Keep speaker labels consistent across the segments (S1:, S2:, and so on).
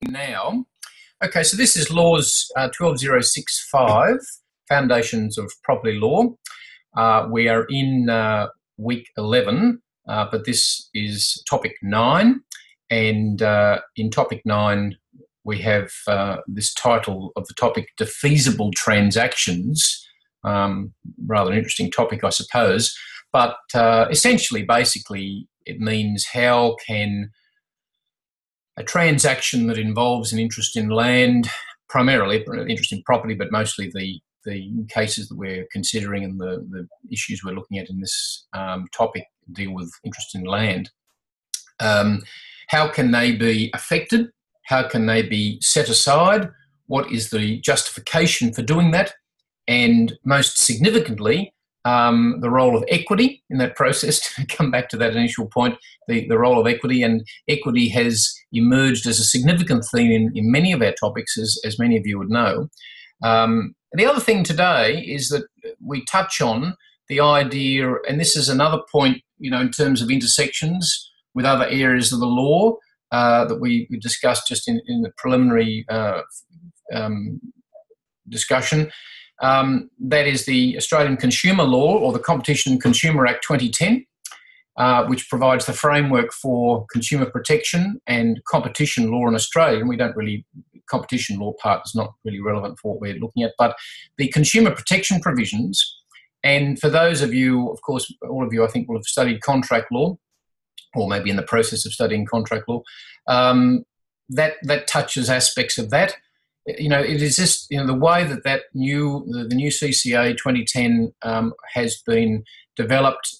S1: Now, okay, so this is LAWS 12065, Foundations of Property Law. We are in week 11, but this is topic 9, and in topic 9 we have this title of the topic, Defeasible Transactions. Rather an interesting topic, I suppose, but essentially, basically, it means how can a transaction that involves an interest in land, primarily interest in property, but mostly the cases that we're considering and the issues we're looking at in this topic deal with interest in land. How can they be affected? How can they be set aside? What is the justification for doing that? And most significantly, the role of equity in that process. To come back to that initial point, the role of equity, and equity has emerged as a significant theme in many of our topics, as many of you would know. The other thing today is that we touch on the idea, and this is another point, in terms of intersections with other areas of the law that we discussed just in the preliminary discussion. That is the Australian Consumer Law, or the Competition and Consumer Act 2010, which provides the framework for consumer protection and competition law in Australia. And we don't really, competition law part is not really relevant for what we're looking at, but the consumer protection provisions. And for those of you, of course, all of you I think will have studied contract law, or maybe in the process of studying contract law, that touches aspects of that. It is just, the way that the new CCA 2010 has been developed,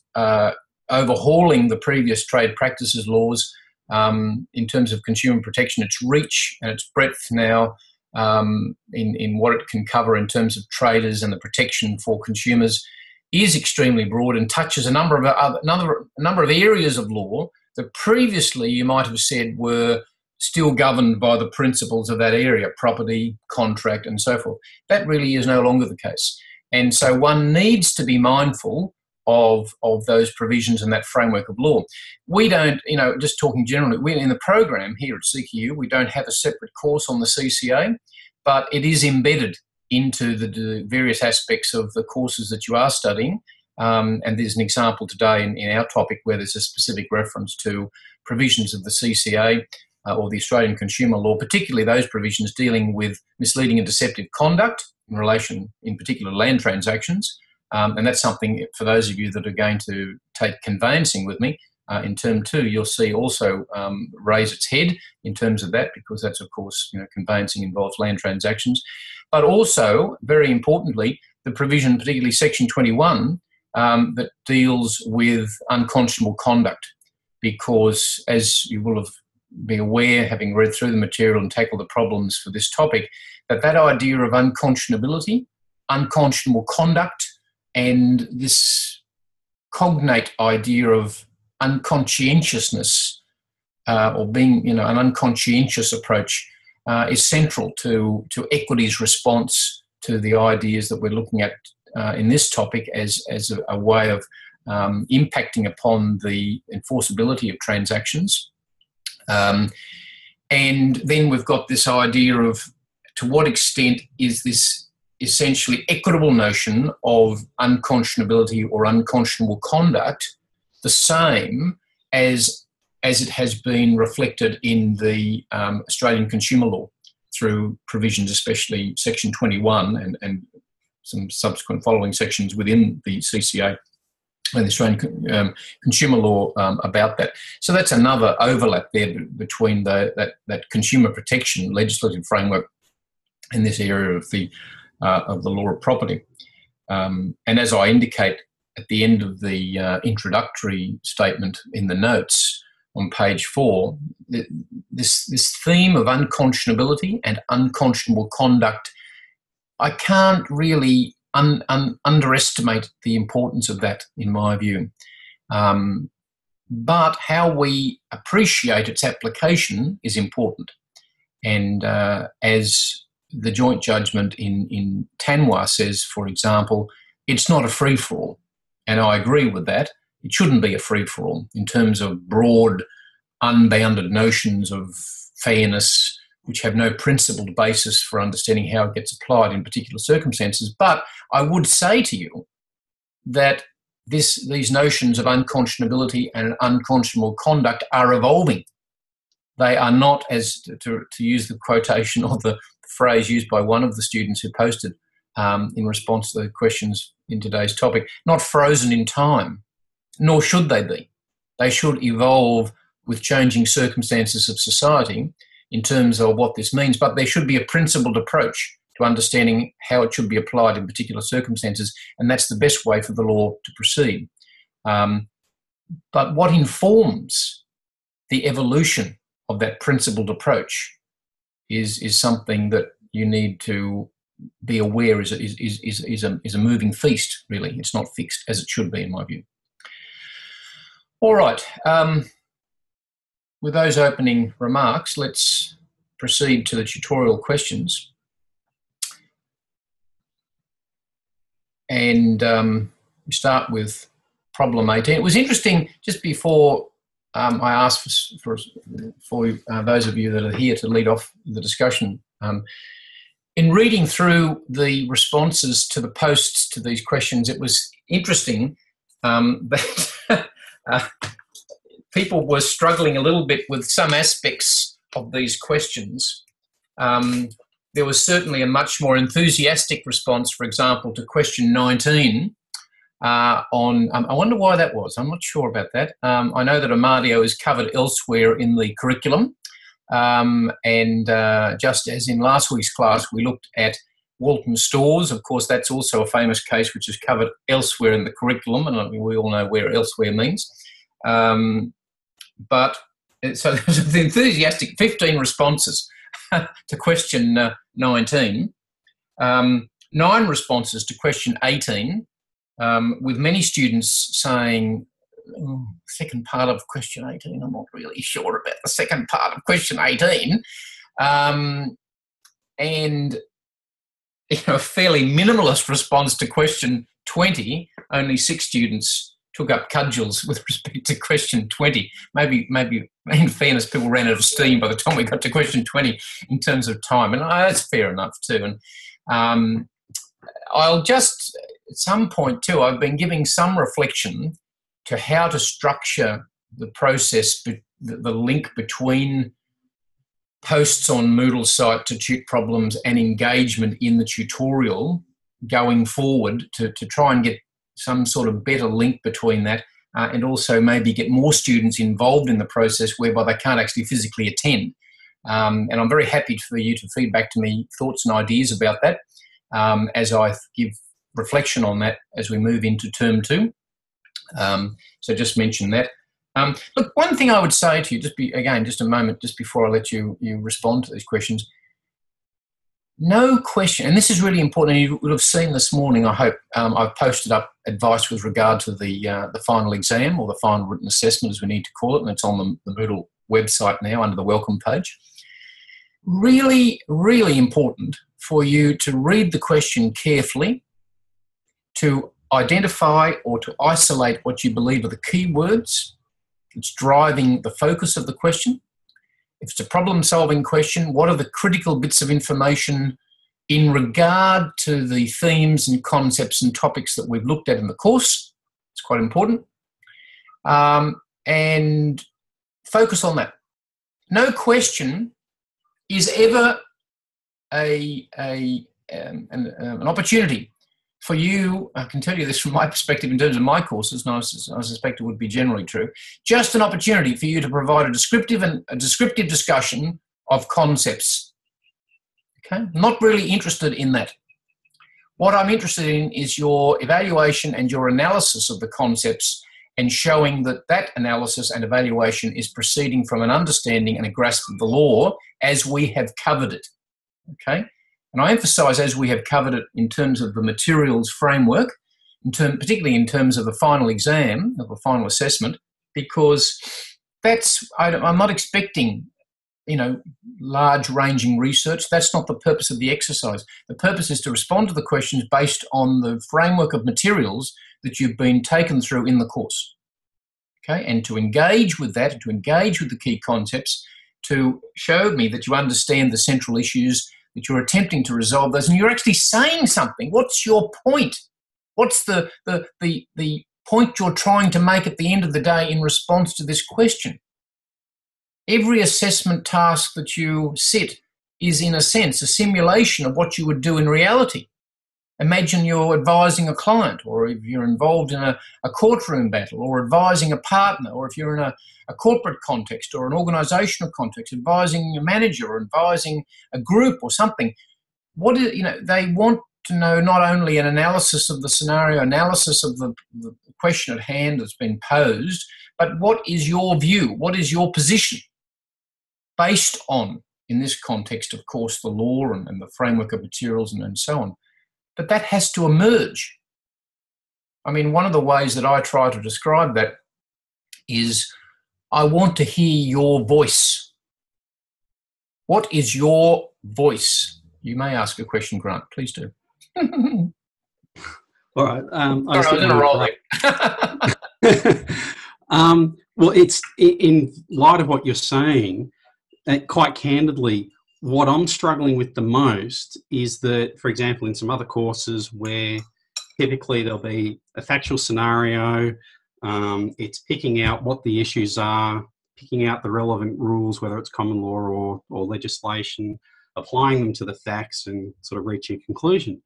S1: overhauling the previous trade practices laws in terms of consumer protection, its reach and its breadth now in what it can cover in terms of traders and the protection for consumers is extremely broad and touches a number of areas of law that previously you might have said were still governed by the principles of that area, property, contract, and so forth. That really is no longer the case. And so one needs to be mindful of those provisions and that framework of law. We don't, just talking generally, we're in the program here at CQU, we don't have a separate course on the CCA, but it is embedded into the various aspects of the courses that you are studying. And there's an example today in our topic where there's a specific reference to provisions of the CCA, or the Australian Consumer Law, particularly those provisions dealing with misleading and deceptive conduct in relation, in particular, land transactions. And that's something, for those of you that are going to take conveyancing with me, in term 2, you'll see also raise its head in terms of that, because that's, of course, conveyancing involves land transactions. But also, very importantly, the provision, particularly Section 21, that deals with unconscionable conduct, because as you will have be aware, having read through the material and tackled the problems for this topic, that idea of unconscionability, unconscionable conduct, and this cognate idea of unconscientiousness, or being, an unconscientious approach, is central to equity's response to the ideas that we're looking at in this topic as a way of impacting upon the enforceability of transactions. And then we've got this idea of to what extent is this essentially equitable notion of unconscionability or unconscionable conduct the same as it has been reflected in the Australian Consumer Law through provisions, especially Section 21 and some subsequent following sections within the CCA and the Australian Consumer Law about that. So that's another overlap there between that consumer protection legislative framework in this area of the law of property. And as I indicate at the end of the introductory statement in the notes on page 4, this theme of unconscionability and unconscionable conduct, I can't really underestimate the importance of that, in my view. But how we appreciate its application is important. And as the joint judgment in Tanwa says, for example, it's not a free-for-all. And I agree with that. It shouldn't be a free-for-all in terms of broad, unbounded notions of fairness, which have no principled basis for understanding how it gets applied in particular circumstances. But I would say to you that these notions of unconscionability and unconscionable conduct are evolving. They are not, as to use the quotation or the phrase used by one of the students who posted in response to the questions in today's topic, not frozen in time, nor should they be. They should evolve with changing circumstances of society in terms of what this means, but there should be a principled approach to understanding how it should be applied in particular circumstances, and that's the best way for the law to proceed. But what informs the evolution of that principled approach is something that you need to be aware is a moving feast, really. It's not fixed, as it should be, in my view. All right. With those opening remarks, let's proceed to the tutorial questions. And we start with problem 18. It was interesting, just before I asked for those of you that are here to lead off the discussion, in reading through the responses to the posts to these questions, it was interesting that people were struggling a little bit with some aspects of these questions. There was certainly a much more enthusiastic response, for example, to question 19 I wonder why that was. I'm not sure about that. I know that Amadio is covered elsewhere in the curriculum. And just as in last week's class, we looked at Walton Stores. Of course, that's also a famous case which is covered elsewhere in the curriculum, and we all know where elsewhere means. But so there's an enthusiastic 15 responses to question 19, 9 responses to question 18, with many students saying, second part of question 18, I'm not really sure about the second part of question 18. And a fairly minimalist response to question 20. Only 6 students took up cudgels with respect to question 20. Maybe in fairness, people ran out of steam by the time we got to question 20 in terms of time. And that's fair enough too. And I'll just, at some point too, I've been giving some reflection to how to structure the process, the link between posts on Moodle's site to tute problems and engagement in the tutorial going forward to try and get some sort of better link between that and also maybe get more students involved in the process whereby they can't actually physically attend. And I'm very happy for you to feed back to me thoughts and ideas about that as I give reflection on that as we move into term 2. So just mention that. Look, one thing I would say to you, just a moment, just before I let you respond to these questions. No question, and this is really important, and you would have seen this morning, I hope, I've posted up advice with regard to the final exam, or the final written assessment as we need to call it, and it's on the Moodle website now under the welcome page. Really, really important for you to read the question carefully, to identify or to isolate what you believe are the key words that's driving the focus of the question. If it's a problem-solving question, what are the critical bits of information in regard to the themes and concepts and topics that we've looked at in the course? It's quite important. And focus on that. No question is ever an opportunity for you. I can tell you this from my perspective in terms of my courses, and I suspect it would be generally true, just an opportunity for you to provide a descriptive discussion of concepts. Okay? I'm not really interested in that. What I'm interested in is your evaluation and your analysis of the concepts and showing that that analysis and evaluation is proceeding from an understanding and a grasp of the law as we have covered it. Okay? And I emphasise as we have covered it in terms of the materials framework, particularly in terms of the final exam, of the final assessment, because I'm not expecting, large-ranging research. That's not the purpose of the exercise. The purpose is to respond to the questions based on the framework of materials that you've been taken through in the course. Okay, and to engage with that, to engage with the key concepts, to show me that you understand the central issues, that you're attempting to resolve those, and you're actually saying something. What's your point? What's the point you're trying to make at the end of the day in response to this question? Every assessment task that you set is, in a sense, a simulation of what you would do in reality. Imagine you're advising a client, or if you're involved in a courtroom battle, or advising a partner, or if you're in a corporate context or an organisational context, advising a manager or advising a group or something. They want to know not only an analysis of the scenario, analysis of the question at hand that's been posed, but what is your view? What is your position based on, in this context, of course, the law and the framework of materials and so on. But that has to emerge. I mean, one of the ways that I try to describe that is, I want to hear your voice. What is your voice? You may ask a question, Grant. Please do.
S2: All right.
S1: I was in a roll there.
S2: Well, it's in light of what you're saying, quite candidly, what I'm struggling with the most is that, for example, in some other courses where typically there'll be a factual scenario, it's picking out what the issues are, picking out the relevant rules, whether it's common law or legislation, applying them to the facts and sort of reaching a conclusion.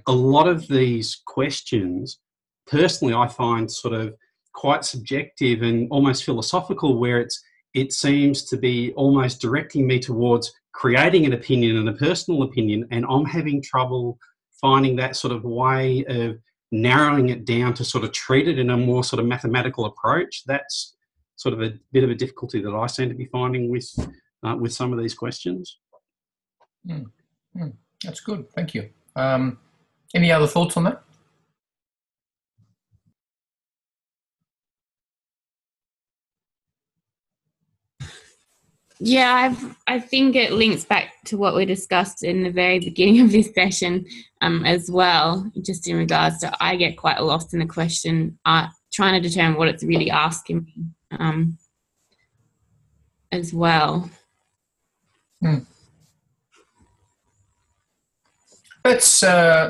S2: A lot of these questions, personally, I find sort of quite subjective and almost philosophical, where it seems to be almost directing me towards creating an opinion and a personal opinion, and I'm having trouble finding that sort of way of narrowing it down to sort of treat it in a more sort of mathematical approach. That's sort of a bit of a difficulty that I seem to be finding with some of these questions.
S1: That's good. Thank you. Any other thoughts on that?
S3: Yeah, I think it links back to what we discussed in the very beginning of this session as well, just in regards to, I get quite lost in the question, trying to determine what it's really asking me as well.
S1: That's sorry,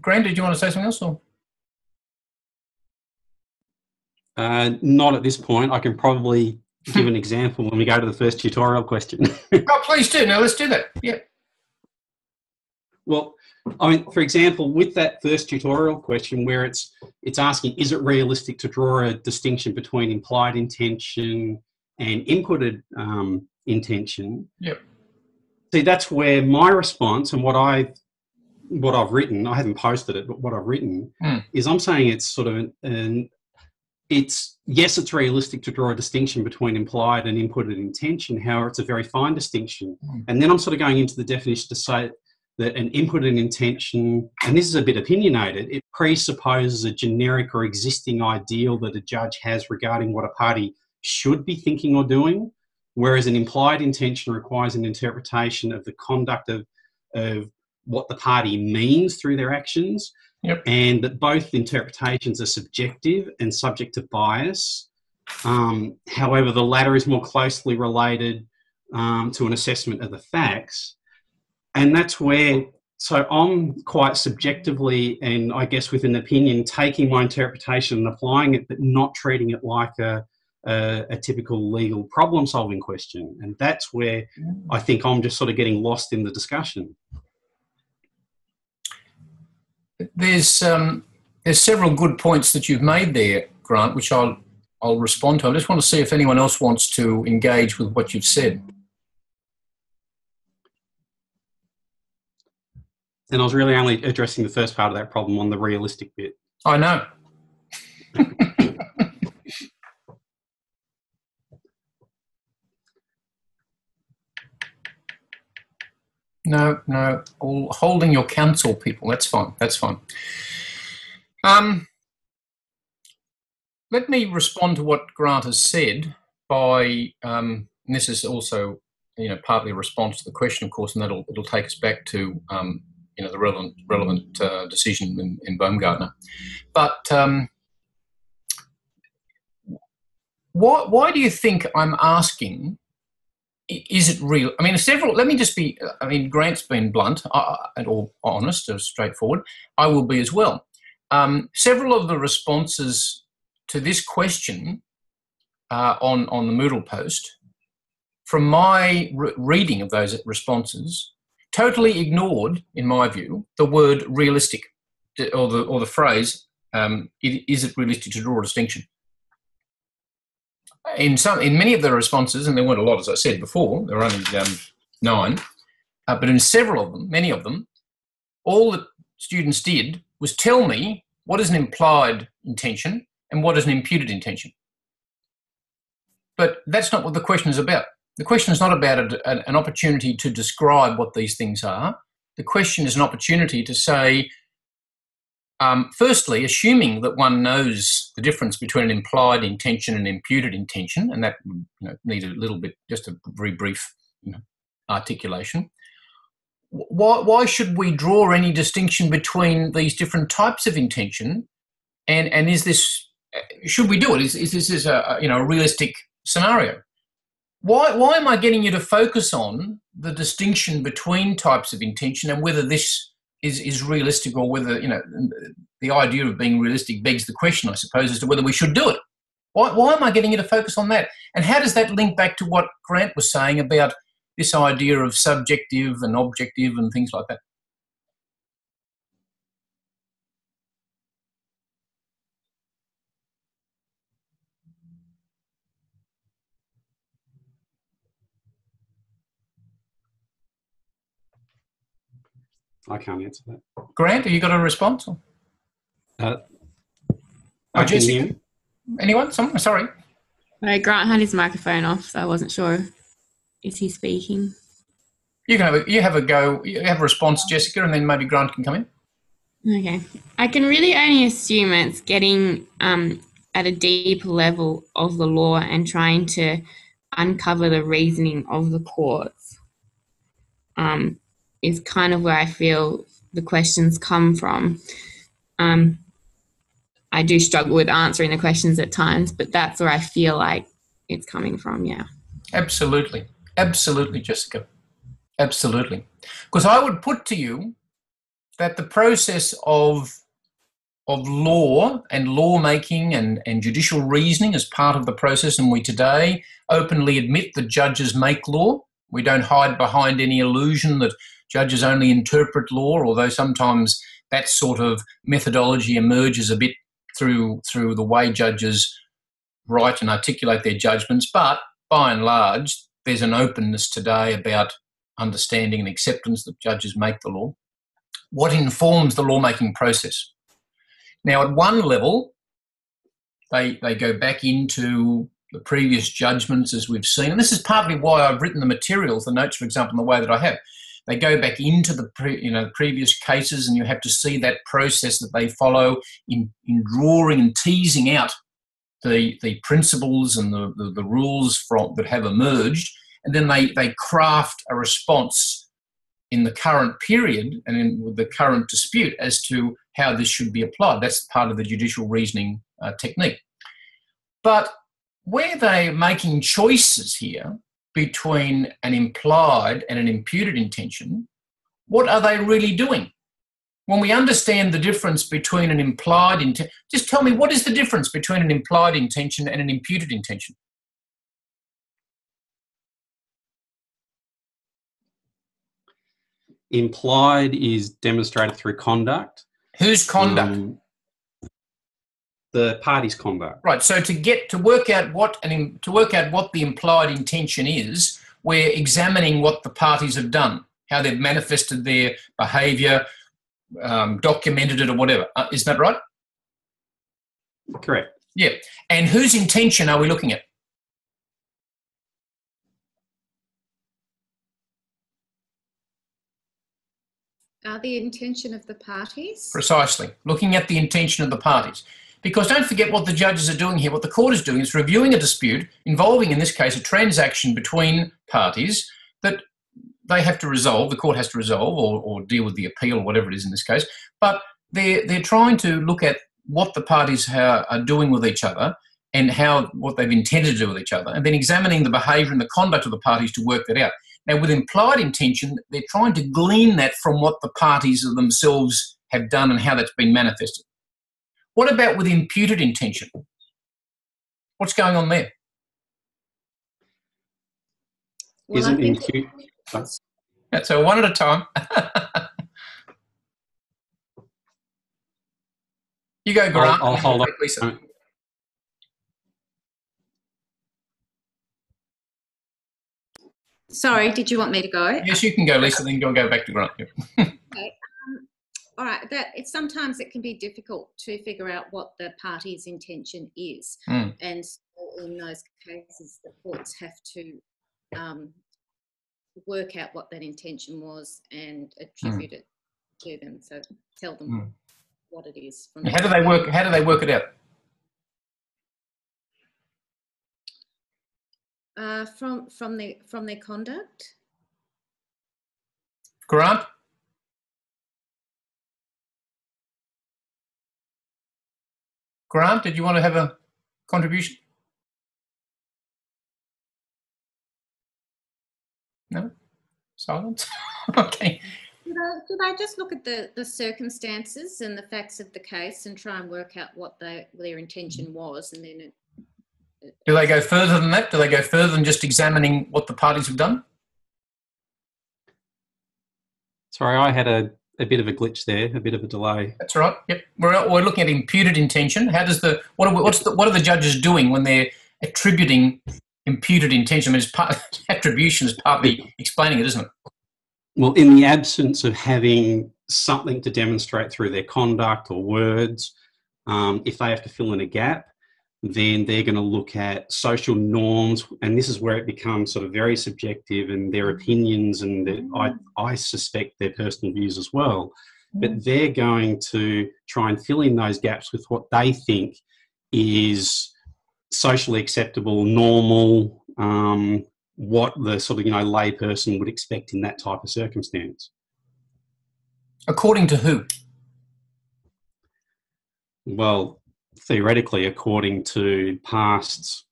S1: Grant, did you want to say something else? Or?
S2: Not at this point. I can probably give an example when we go to the first tutorial question.
S1: Oh, please do. Now let's do that. Yeah.
S2: Well, I mean, for example, with that first tutorial question where it's asking, is it realistic to draw a distinction between implied intention and inputted intention?
S1: Yep.
S2: See, that's where my response and what I've written, I haven't posted it, but what I've written is, I'm saying it's sort of yes, it's realistic to draw a distinction between implied and inputted intention. However, it's a very fine distinction. And then I'm sort of going into the definition to say that an inputted intention, and this is a bit opinionated, it presupposes a generic or existing ideal that a judge has regarding what a party should be thinking or doing, whereas an implied intention requires an interpretation of the conduct of what the party means through their actions.
S1: Yep.
S2: And that both interpretations are subjective and subject to bias. However, the latter is more closely related to an assessment of the facts. And that's where, so I'm quite subjectively, and I guess with an opinion, taking my interpretation and applying it, but not treating it like a typical legal problem-solving question. And that's where I think I'm just sort of getting lost in the discussion.
S1: There's several good points that you've made there, Grant, which I'll respond to. I just want to see if anyone else wants to engage with what you've said.
S2: And I was really only addressing the first part of that problem on the realistic bit.
S1: I know. No, all holding your counsel, people. That's fine. That's fine. Let me respond to what Grant has said by, and this is also, partly a response to the question, of course, and it'll take us back to, the relevant decision in Baumgartner. But why do you think I'm asking, is it real? I mean, let me just be, I mean, Grant's been blunt and all honest or straightforward. I will be as well. Several of the responses to this question on the Moodle post, from my reading of those responses, totally ignored, in my view, the word realistic, or the phrase, is it realistic to draw a distinction? In many of the responses, and there weren't a lot, as I said before, there were only 9, but in several of them, many of them, all that students did was tell me what is an implied intention and what is an imputed intention. But that's not what the question is about. The question is not about an opportunity to describe what these things are. The question is an opportunity to say, firstly, assuming that one knows the difference between an implied intention and imputed intention, and that needs a little bit, just a very brief articulation. Why should we draw any distinction between these different types of intention? And is this, should we do it? Is this a realistic scenario? Why am I getting you to focus on the distinction between types of intention and whether this is realistic, or whether, the idea of being realistic begs the question, I suppose, as to whether we should do it? Why am I getting you to focus on that? And how does that link back to what Grant was saying about this idea of subjective and objective and things like that?
S2: I can't answer that.
S1: Grant, have you got a response? Jessica? Anyone? Someone? Sorry.
S3: Grant had his microphone off, so I wasn't sure. Is he speaking?
S1: You have a go. You have a response, Jessica, and then maybe Grant can come in.
S3: Okay. I can really only assume it's getting at a deep level of the law and trying to uncover the reasoning of the courts. Is kind of where I feel the questions come from. I do struggle with answering the questions at times, but that's where I feel like it's coming from, yeah.
S1: Absolutely. Absolutely, Jessica. Absolutely. Because I would put to you that the process of law and lawmaking and judicial reasoning as part of the process, and we today openly admit that judges make law. We don't hide behind any illusion that judges only interpret law, although sometimes that sort of methodology emerges a bit through the way judges write and articulate their judgments. But by and large, there's an openness today about understanding and acceptance that judges make the law. What informs the lawmaking process? Now, at one level, they go back into the previous judgments, as we've seen, and this is partly why I've written the materials, the notes, for example, in the way that I have. They go back into the previous cases, and you have to see that process that they follow in drawing and teasing out the principles and the rules that have emerged, and then they craft a response in the current period and with the current dispute as to how this should be applied. That's part of the judicial reasoning technique. But where they're making choices here between an implied and an imputed intention, what are they really doing? When we understand the difference between an implied intention, just tell me, what is the difference between an implied intention and an imputed intention?
S2: Implied is demonstrated through conduct.
S1: Whose conduct?
S2: The party's conduct.
S1: Right. So to work out what the implied intention is, we're examining what the parties have done, how they've manifested their behaviour, documented it, or whatever. Isn't that right?
S2: Correct.
S1: Yeah. And whose intention are we looking at?
S4: The intention of the parties.
S1: Precisely. Looking at the intention of the parties. Because don't forget what the judges are doing here. What the court is doing is reviewing a dispute involving, in this case, a transaction between parties that they have to resolve, the court has to resolve, or deal with the appeal, or whatever it is in this case. But they're trying to look at what the parties are doing with each other and what they've intended to do with each other, and then examining the behaviour and the conduct of the parties to work that out. Now, with implied intention, they're trying to glean that from what the parties themselves have done and how that's been manifested. What about with imputed intention? What's going on there?
S4: Well,
S2: Isn't
S4: I think
S2: imputed?
S1: So one at a time. You go, Grant.
S2: I'll hold on.
S1: Lisa.
S4: Sorry, did you want me to go?
S1: Yes, you can go, Lisa, then go back to Grant. Yep.
S4: Okay. All right. Sometimes it can be difficult to figure out what the party's intention is, and so in those cases, the courts have to work out what that intention was and attribute it to them. So tell them what it is.
S1: How do they work? How do they work it out?
S4: From their conduct.
S1: Grant? Grant, did you want to have a contribution? No? Silence? Okay.
S4: Should I just look at the circumstances and the facts of the case and try and work out what their intention was, and then
S1: do they go further than that? Do they go further than just examining what the parties have done?
S2: Sorry, I had a bit of a glitch there, a bit of a delay.
S1: That's right. Yep. We're looking at imputed intention. How does what are the judges doing when they're attributing imputed intention? I mean, attribution is partly explaining it, isn't it?
S2: Well, in the absence of having something to demonstrate through their conduct or words, if they have to fill in a gap, then they're going to look at social norms, and this is where it becomes sort of very subjective, and their opinions, and I suspect their personal views as well. But they're going to try and fill in those gaps with what they think is socially acceptable, normal, what the sort of lay person would expect in that type of circumstance.
S1: According to who?
S2: Well, theoretically, according to past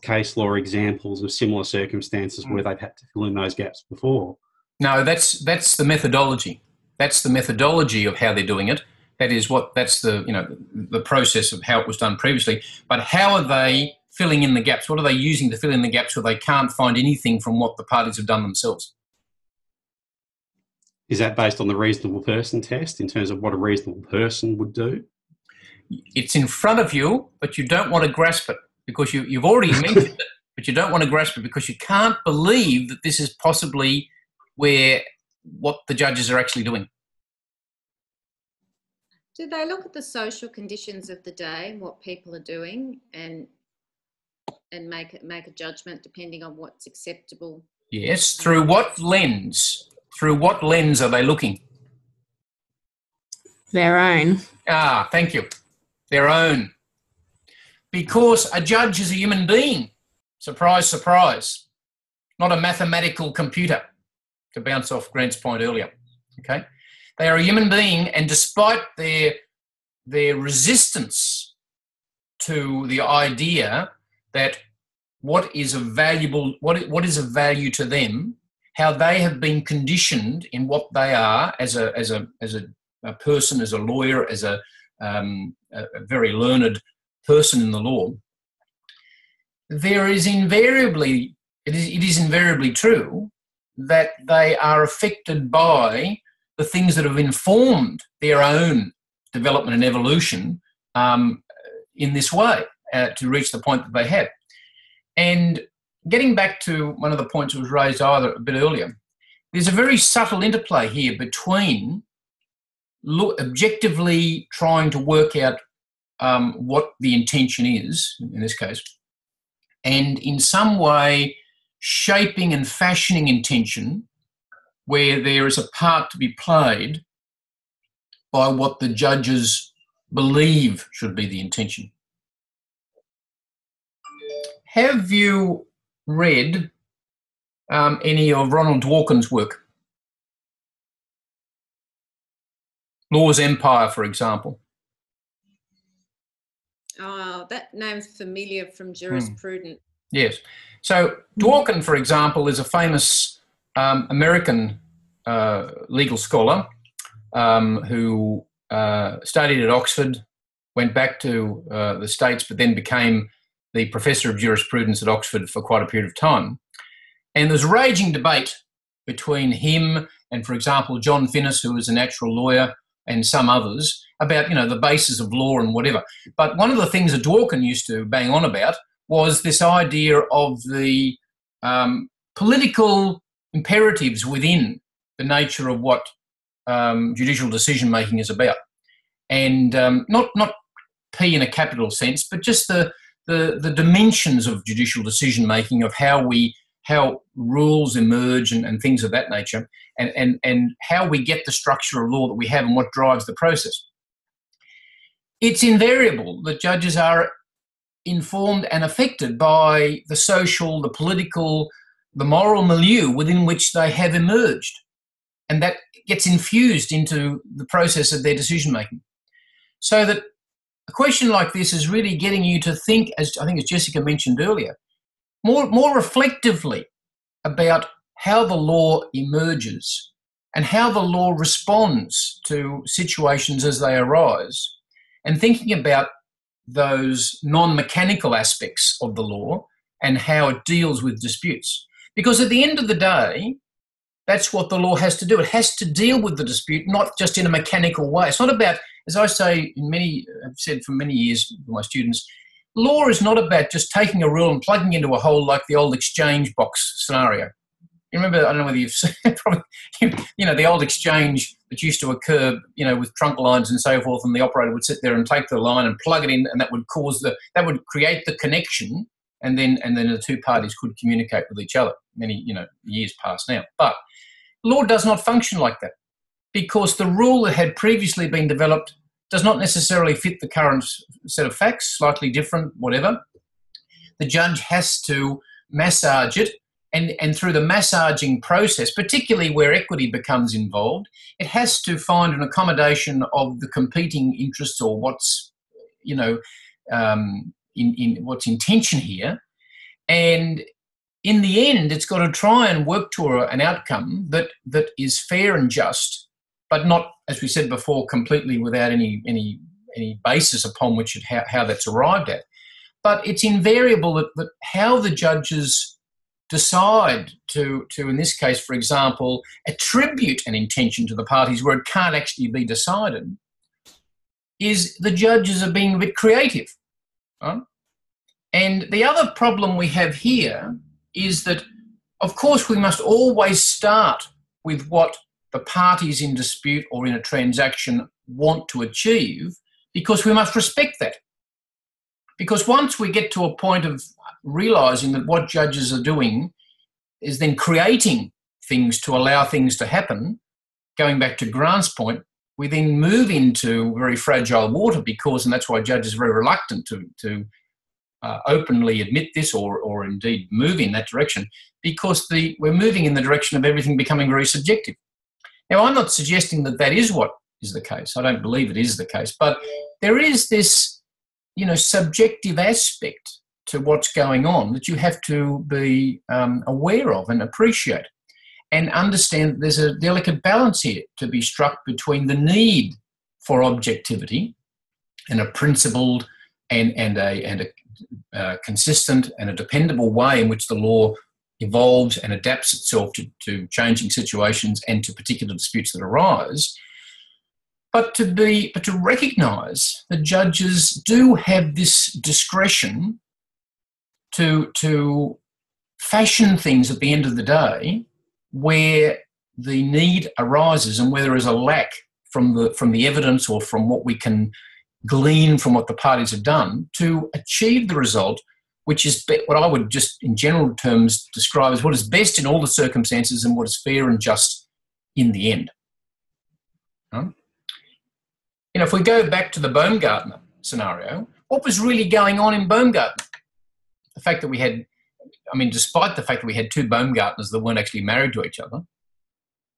S2: case law examples of similar circumstances where they've had to fill in those gaps before.
S1: No, that's the methodology. That's the methodology of how they're doing it. That's the process of how it was done previously. But how are they filling in the gaps? What are they using to fill in the gaps where they can't find anything from what the parties have done themselves?
S2: Is that based on the reasonable person test in terms of what a reasonable person would do?
S1: It's in front of you, but you don't want to grasp it because you've already mentioned it, but you don't want to grasp it because you can't believe that this is possibly what the judges are actually doing.
S4: Do they look at the social conditions of the day, what people are doing, and make a judgment depending on what's acceptable?
S1: Yes. Through what lens? Through what lens are they looking?
S3: Their own.
S1: Ah, thank you. Their own. Because a judge is a human being. Surprise, surprise. Not a mathematical computer, to bounce off Grant's point earlier. Okay? They are a human being, and despite their resistance to the idea that what is of value to them, how they have been conditioned in what they are as a person, as a lawyer, as a very learned person in the law, it is invariably true that they are affected by the things that have informed their own development and evolution in this way to reach the point that they have. And getting back to one of the points that was raised a bit earlier, there's a very subtle interplay here between objectively trying to work out what the intention is, in this case, and in some way shaping and fashioning intention where there is a part to be played by what the judges believe should be the intention. Have you read any of Ronald Dworkin's work? Law's Empire, for example.
S4: Oh, that name's familiar from jurisprudence.
S1: Yes. So Dworkin, for example, is a famous American legal scholar who studied at Oxford, went back to the States, but then became the professor of jurisprudence at Oxford for quite a period of time. And there's raging debate between him and, for example, John Finnis, who is a natural lawyer, and some others about, the basis of law and whatever. But one of the things that Dworkin used to bang on about was this idea of the political imperatives within the nature of what judicial decision-making is about. And not P in a capital sense, but just the dimensions of judicial decision-making, of how rules emerge and things of that nature, and how we get the structure of law that we have and what drives the process. It's invariable that judges are informed and affected by the social, the political, the moral milieu within which they have emerged. And that gets infused into the process of their decision-making. So that a question like this is really getting you to think, as I think as Jessica mentioned earlier, more reflectively about how the law emerges and how the law responds to situations as they arise, and thinking about those non-mechanical aspects of the law and how it deals with disputes. Because at the end of the day, that's what the law has to do. It has to deal with the dispute, not just in a mechanical way. It's not about, as I say, I've said for many years to my students, law is not about just taking a rule and plugging into a hole like the old exchange box scenario. You remember, I don't know whether you've seen, probably, the old exchange that used to occur, with trunk lines and so forth, and the operator would sit there and take the line and plug it in, and that would create the connection, and then the two parties could communicate with each other. Many, years past now. But law does not function like that, because the rule that had previously been developed does not necessarily fit the current set of facts, slightly different, whatever. The judge has to massage it, and through the massaging process, particularly where equity becomes involved, it has to find an accommodation of the competing interests, or what's, in what's in tension here. And in the end, it's got to try and work to an outcome that is fair and just, but not, as we said before, completely without any basis upon which how that's arrived at. But it's invariable that how the judges decide to, in this case, for example, attribute an intention to the parties where it can't actually be decided, is the judges are being a bit creative. Right? And the other problem we have here is that, of course, we must always start with what the parties in dispute or in a transaction want to achieve, because we must respect that. Because once we get to a point of realising that what judges are doing is then creating things to allow things to happen, going back to Grant's point, we then move into very fragile water, because, and that's why judges are very reluctant to openly admit this or indeed move in that direction, because we're moving in the direction of everything becoming very subjective. Now, I'm not suggesting that is what is the case. I don't believe it is the case, but there is this, subjective aspect to what's going on that you have to be aware of and appreciate, and understand that there's a delicate balance here to be struck between the need for objectivity and a principled and a consistent and a dependable way in which the law evolves and adapts itself to changing situations and to particular disputes that arise, but to recognise that judges do have this discretion to fashion things at the end of the day where the need arises and where there is a lack from the evidence or from what we can glean from what the parties have done to achieve the result, which is what I would just in general terms describe as what is best in all the circumstances and what is fair and just in the end. If we go back to the Baumgartner scenario, what was really going on in Baumgartner? The fact that we had, despite the fact that we had two Baumgartners that weren't actually married to each other,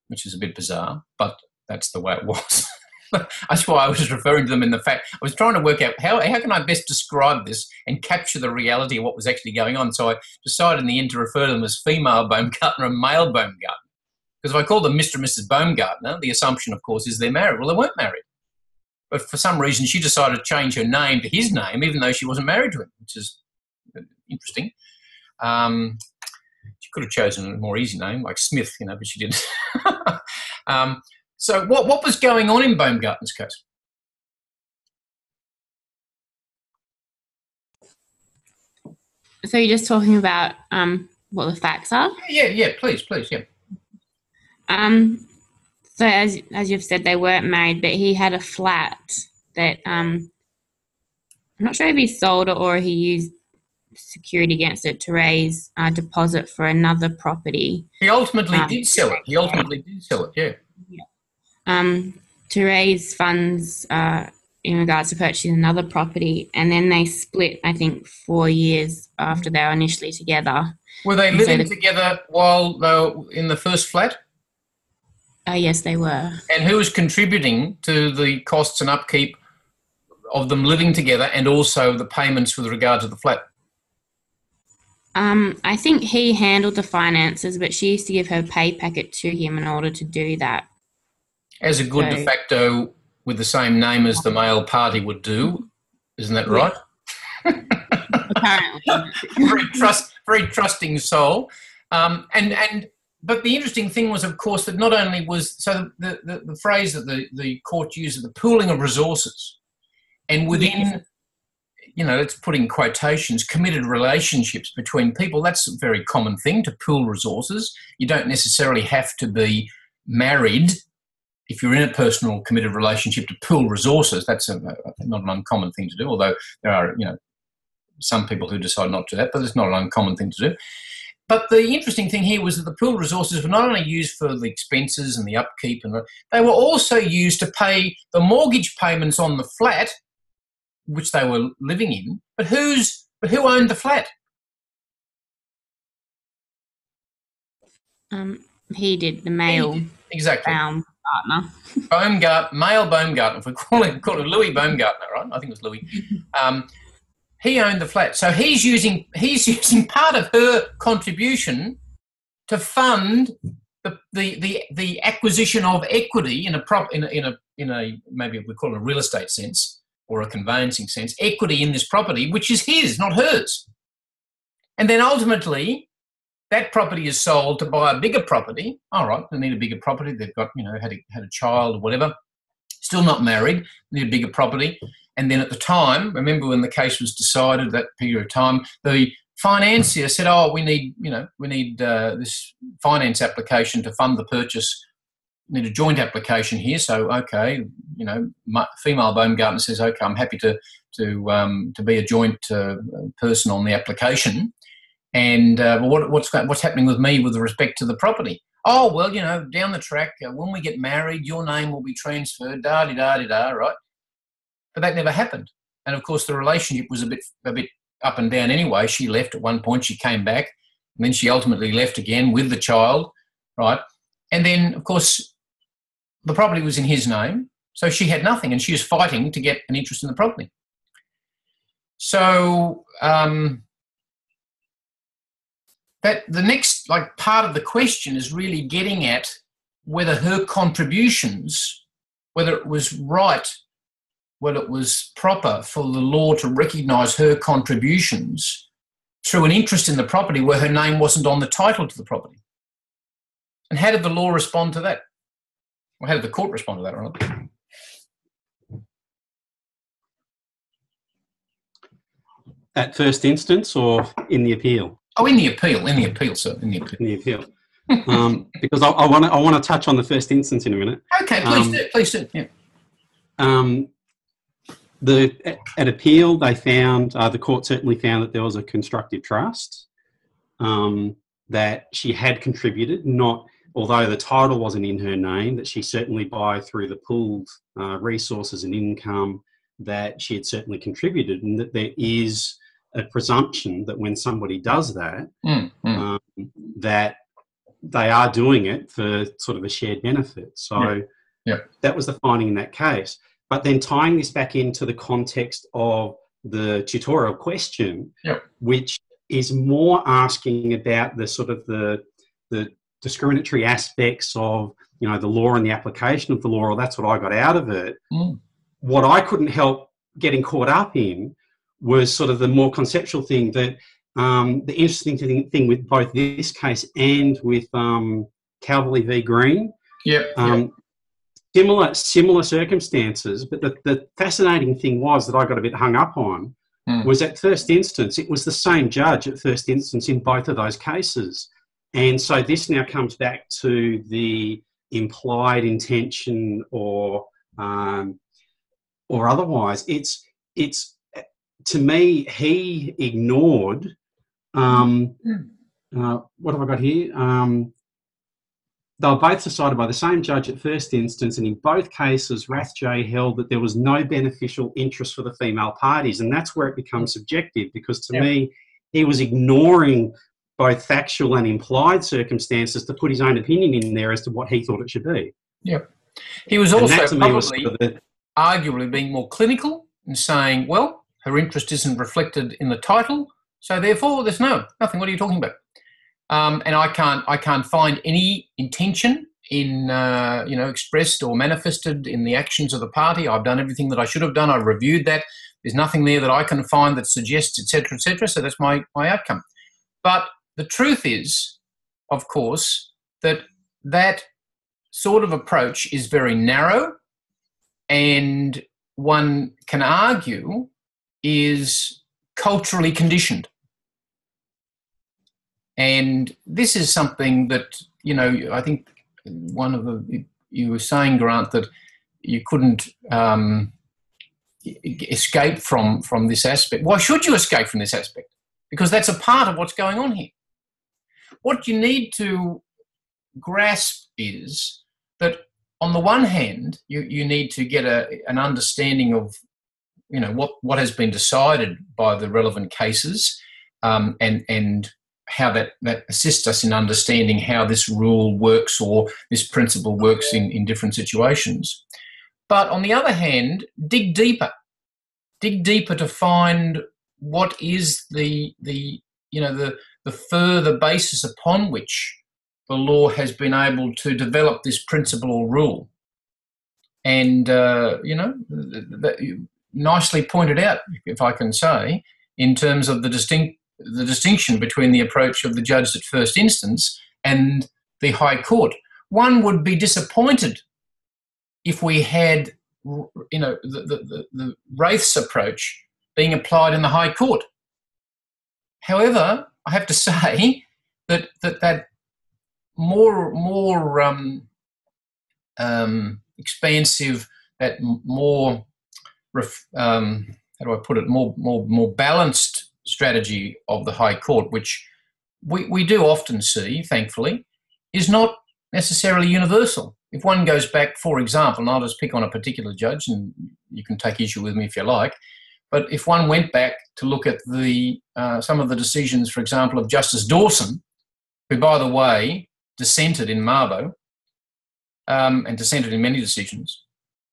S1: which is a bit bizarre, but that's the way it was. That's why I was referring to them in the fact. I was trying to work out how can I best describe this and capture the reality of what was actually going on. So I decided in the end to refer to them as female Baumgartner and male Baumgartner. Because if I call them Mr. and Mrs. Baumgartner, the assumption, of course, is they're married. Well, they weren't married. But for some reason, she decided to change her name to his name, even though she wasn't married to him, which is interesting. She could have chosen a more easy name, like Smith, but she didn't. So what was going on in Baumgartner's case?
S3: So you're just talking about what the facts are?
S1: Yeah, please, yeah.
S3: So as you've said, they weren't married, but he had a flat that I'm not sure if he sold it or he used security against it to raise a deposit for another property.
S1: He ultimately did sell it. Yeah.
S3: To raise funds in regards to purchasing another property, and then they split, I think, 4 years after they were initially together.
S1: Were they living together while they were in the first flat?
S3: Yes, they were. And
S1: who was contributing to the costs and upkeep of them living together and also the payments with regard to the flat?
S3: I think he handled the finances, but she used to give her pay packet to him in order to do that.
S1: As a good de facto with the same name as the male party would do, isn't that right?
S3: Apparently.
S1: Very trusting soul. But the interesting thing was, of course, that not only was the phrase that the court used, the pooling of resources, and within, let's put in quotations, committed relationships between people. That's a very common thing, to pool resources. You don't necessarily have to be married if you're in a personal committed relationship to pool resources. That's not an uncommon thing to do, although there are, some people who decide not to do that, but it's not an uncommon thing to do. But the interesting thing here was that the pool resources were not only used for the expenses and the upkeep, and they were also used to pay the mortgage payments on the flat, which they were living in. But who owned the flat?
S3: He did, the male.
S1: Exactly.
S3: Baumgartner.
S1: Male Baumgartner. If we call it Louis Baumgartner, right? I think it was Louis. He owned the flat, so he's using part of her contribution to fund the acquisition of equity in a maybe we call it a real estate sense or a conveyancing sense, equity in this property, which is his, not hers. And then ultimately, that property is sold to buy a bigger property. All right, they need a bigger property. They've got had a child or whatever. Still not married. Need a bigger property. And then at the time, remember when the case was decided, that period of time, the financier said, we need this finance application to fund the purchase. We need a joint application here. So, okay, female Baumgartner says, okay, I'm happy to be a joint person on the application. And what's happening with me with respect to the property? Oh, well, down the track, when we get married, your name will be transferred, da-di-da-di-da, right? But that never happened. And, of course, the relationship was a bit up and down anyway. She left at one point, she came back, and then she ultimately left again with the child, right? And then, of course, the property was in his name, so she had nothing, and she was fighting to get an interest in the property. So that the next part of the question is really getting at whether her contributions, whether it was right, whether it was proper for the law to recognise her contributions through an interest in the property where her name wasn't on the title to the property. And how did the law respond to that? Or how did the court respond to that, right?
S2: At first instance or in the appeal?
S1: Oh, in the appeal, sir, in the appeal.
S2: Because I want to touch on the first instance in a minute.
S1: Okay, please do. Yeah.
S2: At appeal, they found the court certainly found that there was a constructive trust, that she had contributed, although the title wasn't in her name, that she certainly through the pooled resources and income, that she had certainly contributed, and that there is a presumption that when somebody does that, that they are doing it for sort of a shared benefit. So
S1: Yep.
S2: That was the finding in that case. But then tying this back into the context of the tutorial question,
S1: yep.
S2: which is more asking about the sort of the discriminatory aspects of, you know, the law and the application of the law, or that's what I got out of it. What I couldn't help getting caught up in was sort of the more conceptual thing that the interesting thing with both this case and with Calverley v. Green.
S1: Yep.
S2: Similar circumstances, but the fascinating thing was that I got a bit hung up on was at first instance, it was the same judge at first instance in both of those cases. And so this now comes back to the implied intention or otherwise. It's to me, he ignored, what have I got here? They were both decided by the same judge at first instance, and in both cases, Rathje held that there was no beneficial interest for the female parties, and that's where it becomes subjective, because to me, he was ignoring both factual and implied circumstances to put his own opinion in there as to what he thought it should be.
S1: Yep. He was also probably arguably being more clinical and saying, well, her interest isn't reflected in the title, so therefore there's nothing. What are you talking about? And I can't find any intention in expressed or manifested in the actions of the party. I've done everything that I should have done. I've reviewed that. There's nothing there that I can find that suggests, etc., etc. So that's my outcome. But the truth is, of course, that sort of approach is very narrow, and one can argue is culturally conditioned. And this is something that, you know, I think you were saying, Grant, that you couldn't escape from this aspect. Why should you escape from this aspect? Because that's a part of what's going on here. What you need to grasp is that on the one hand, you need to get an understanding of, you know, what has been decided by the relevant cases, and how that assists us in understanding how this rule works or this principle works in different situations. But on the other hand, dig deeper to find what is the further basis upon which the law has been able to develop this principle or rule. And, nicely pointed out, if I can say, in terms of the distinction between the approach of the judge at first instance and the High Court. One would be disappointed if we had, the Wraith's approach being applied in the High Court. However, I have to say that more expansive, that more more balanced strategy of the High Court, which we do often see, thankfully, is not necessarily universal. If one goes back, for example, and I'll just pick on a particular judge, and you can take issue with me if you like, but if one went back to look at some of the decisions, for example, of Justice Dawson, who, by the way, dissented in Mabo, and dissented in many decisions,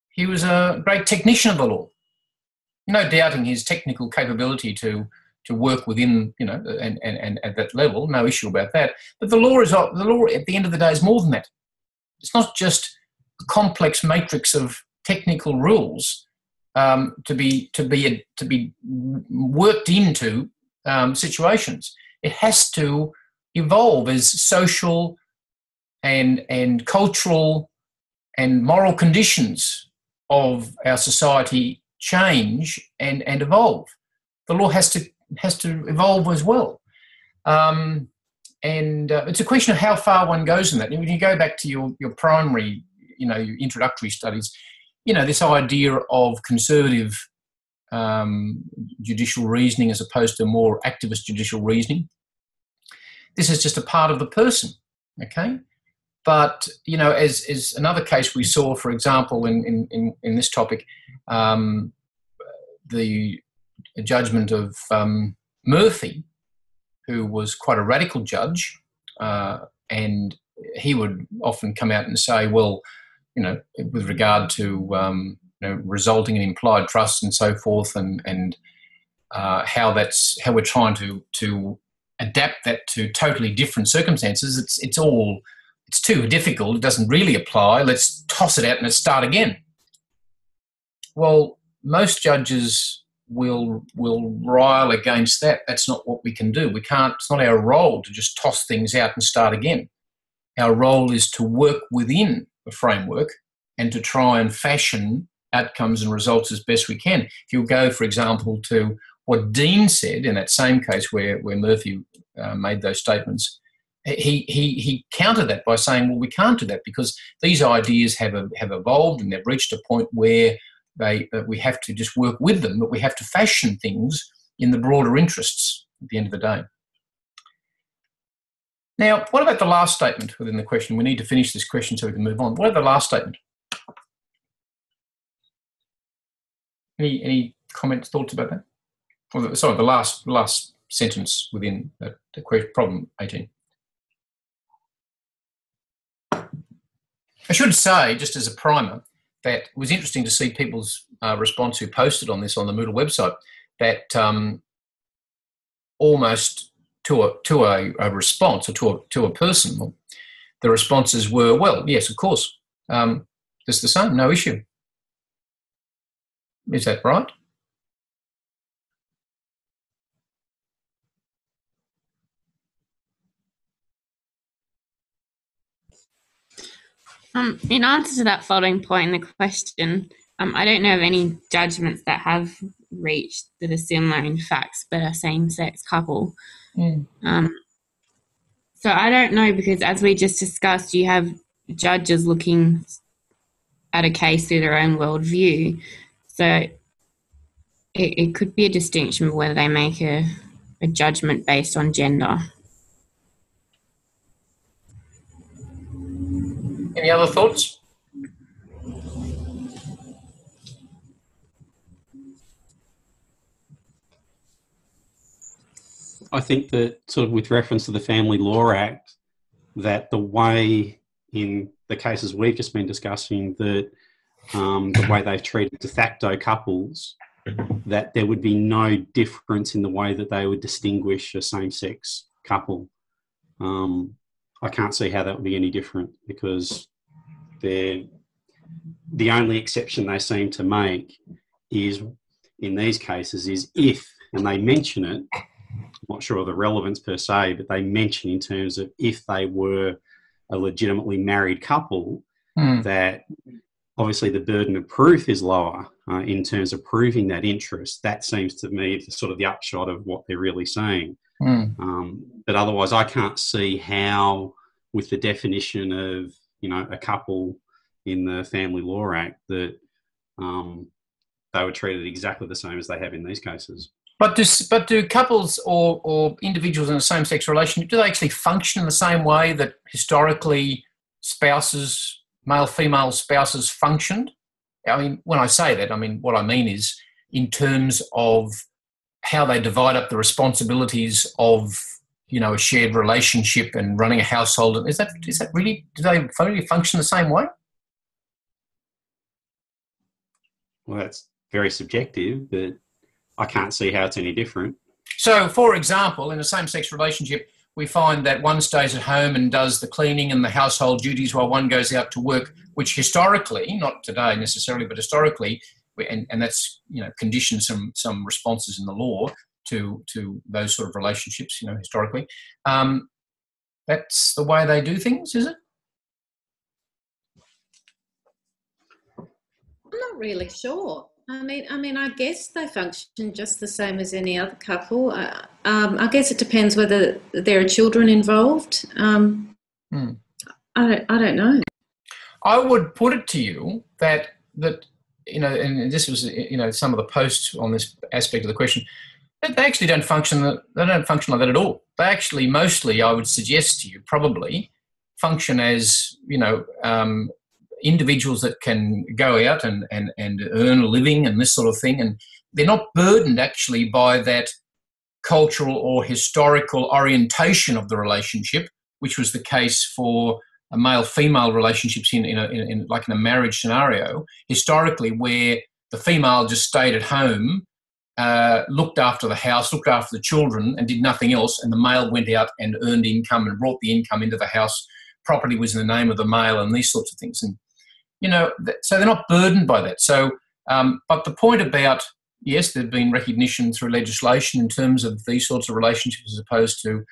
S1: he was a great technician of the law. No doubting his technical capability to work within, and at that level, no issue about that. But the law at the end of the day is more than that. It's not just a complex matrix of technical rules to be worked into situations. It has to evolve as social and cultural and moral conditions of our society change and evolve. The law has to evolve as well. And it's a question of how far one goes in that. And when you go back to your primary, your introductory studies, this idea of conservative judicial reasoning as opposed to more activist judicial reasoning, this is just a part of the person, okay? But, as another case we saw, for example, in this topic, the judgment of Murphy, who was quite a radical judge, and he would often come out and say, well, with regard to resulting in implied trust and so forth, and how we're trying to adapt that to totally different circumstances. It's too difficult. It doesn't really apply. Let's toss it out and let's start again. Well, most judges will rile against that. That's not what we can do. We can't. It's not our role to just toss things out and start again. Our role is to work within a framework and to try and fashion outcomes and results as best we can. If you go, for example, to what Dean said in that same case where Murphy made those statements, he countered that by saying, well, we can't do that because these ideas have evolved and they've reached a point where we have to just work with them, but we have to fashion things in the broader interests at the end of the day. Now, what about the last statement within the question? We need to finish this question so we can move on. What about the last statement? Any comments, thoughts about that? Or the last sentence within the problem 18. I should say, just as a primer, that it was interesting to see people's response who posted on this on the Moodle website, that almost to a response or to a person, the responses were, well, yes, of course, just the same, no issue. Is that right?
S3: In answer to that following point in the question, I don't know of any judgments that have reached that are similar in facts but a same-sex couple. So I don't know, because as we just discussed, you have judges looking at a case through their own worldview. So it could be a distinction whether they make a judgment based on gender.
S1: Any other thoughts?
S2: I think that sort of with reference to the Family Law Act, that the way in the cases we've just been discussing, that the way they've treated de facto couples, that there would be no difference in the way that they would distinguish a same-sex couple. I can't see how that would be any different, because the only exception they seem to make is, in these cases, is if, and they mention it, I'm not sure of the relevance per se, but they mention in terms of if they were a legitimately married couple, that obviously the burden of proof is lower in terms of proving that interest. That seems to me sort of the upshot of what they're really saying. But otherwise, I can't see how, with the definition of, a couple in the Family Law Act, that they were treated exactly the same as they have in these cases.
S1: But do couples or individuals in a same-sex relationship, do they actually function in the same way that historically spouses, male-female spouses, functioned? I mean, when I say that, what I mean is in terms of how they divide up the responsibilities of, a shared relationship and running a household. Is that really, do they really function the same way?
S2: Well, that's very subjective, but I can't see how it's any different.
S1: So, for example, in a same-sex relationship, we find that one stays at home and does the cleaning and the household duties while one goes out to work, which historically, not today necessarily, but historically, and that's, conditioned some responses in the law to those sort of relationships, historically. That's the way they do things, is it?
S4: I'm not really sure. I guess they function just the same as any other couple. I guess it depends whether there are children involved. I don't know.
S1: I would put it to you that and this was some of the posts on this aspect of the question. They actually don't function. They don't function like that at all. They actually mostly, I would suggest to you, probably function as individuals that can go out and earn a living and this sort of thing, and they're not burdened actually by that cultural or historical orientation of the relationship, which was the case for male-female relationships in like in a marriage scenario, historically, where the female just stayed at home, looked after the house, looked after the children, and did nothing else, and the male went out and earned income and brought the income into the house. Property was in the name of the male, and these sorts of things. And so they're not burdened by that. So, but the point about, yes, there's been recognition through legislation in terms of these sorts of relationships as opposed to,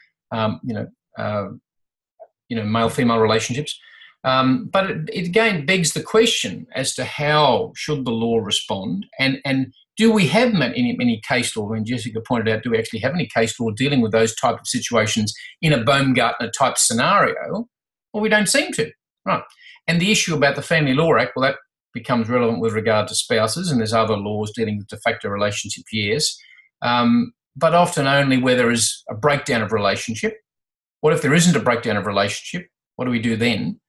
S1: male-female relationships. But it again begs the question as to how should the law respond, and do we have any case law? And Jessica pointed out, do we actually have any case law dealing with those type of situations in a Baumgartner type scenario? Well, we don't seem to, right? And the issue about the Family Law Act, well, that becomes relevant with regard to spouses, and there's other laws dealing with de facto relationship, yes, but often only where there is a breakdown of relationship. What if there isn't a breakdown of relationship? What do we do then?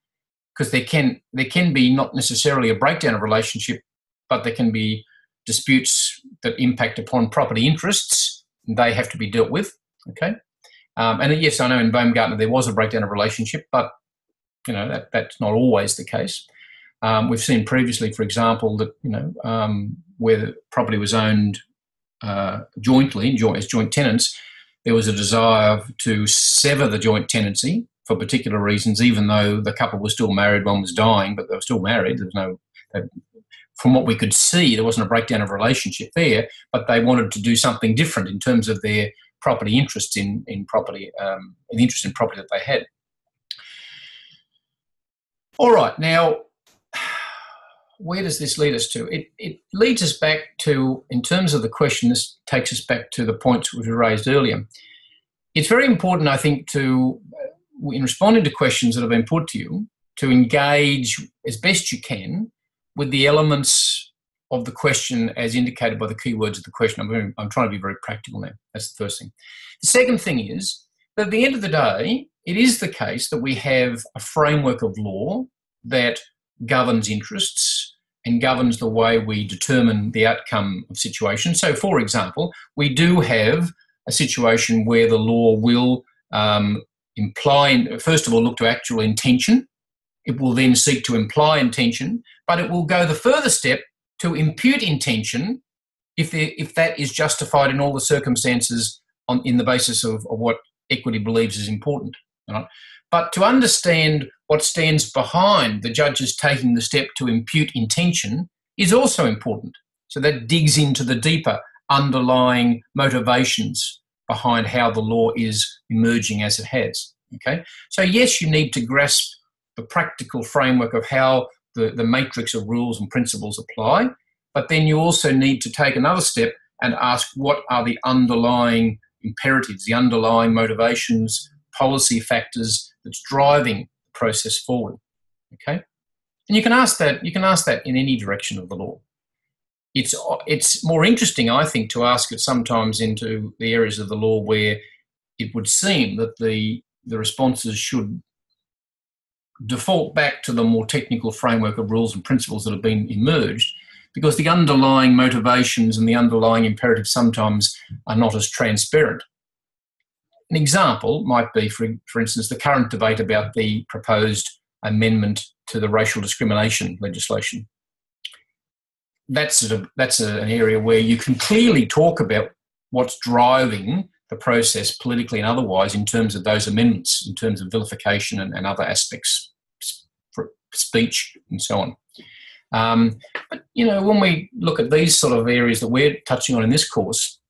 S1: Because there can be not necessarily a breakdown of relationship, but there can be disputes that impact upon property interests, and they have to be dealt with, okay? And yes, I know in Baumgartner there was a breakdown of relationship, but that's not always the case. We've seen previously, for example, that where the property was owned jointly as joint tenants, there was a desire to sever the joint tenancy for particular reasons, even though the couple was still married, one was dying, but they were still married. There was from what we could see, there wasn't a breakdown of relationship there, but they wanted to do something different in terms of their property interest in property, the interest in property that they had. All right, now, where does this lead us to? It leads us back to, in terms of the question, this takes us back to the points which were raised earlier. It's very important, I think, in responding to questions that have been put to you, to engage as best you can with the elements of the question as indicated by the keywords of the question. I'm trying to be very practical now. That's the first thing. The second thing is that at the end of the day, it is the case that we have a framework of law that governs interests and governs the way we determine the outcome of situations. So, for example, we do have a situation where the law will imply, first of all, look to actual intention. It will then seek to imply intention, but it will go the further step to impute intention if that is justified in all the circumstances in the basis of what equity believes is important. Right? But to understand what stands behind the judges taking the step to impute intention is also important. So that digs into the deeper underlying motivations behind how the law is emerging as it has. Okay? So yes, you need to grasp the practical framework of how the matrix of rules and principles apply, but then you also need to take another step and ask what are the underlying imperatives, the underlying motivations, policy factors that's driving the process forward. Okay? And you can ask that in any direction of the law. It's more interesting, I think, to ask it sometimes into the areas of the law where it would seem that the responses should default back to the more technical framework of rules and principles that have been emerged, because the underlying motivations and the underlying imperatives sometimes are not as transparent. An example might be, for instance, the current debate about the proposed amendment to the racial discrimination legislation. That's an area where you can clearly talk about what's driving the process politically and otherwise in terms of those amendments, in terms of vilification and other aspects, for speech and so on. But, when we look at these sort of areas that we're touching on in this course,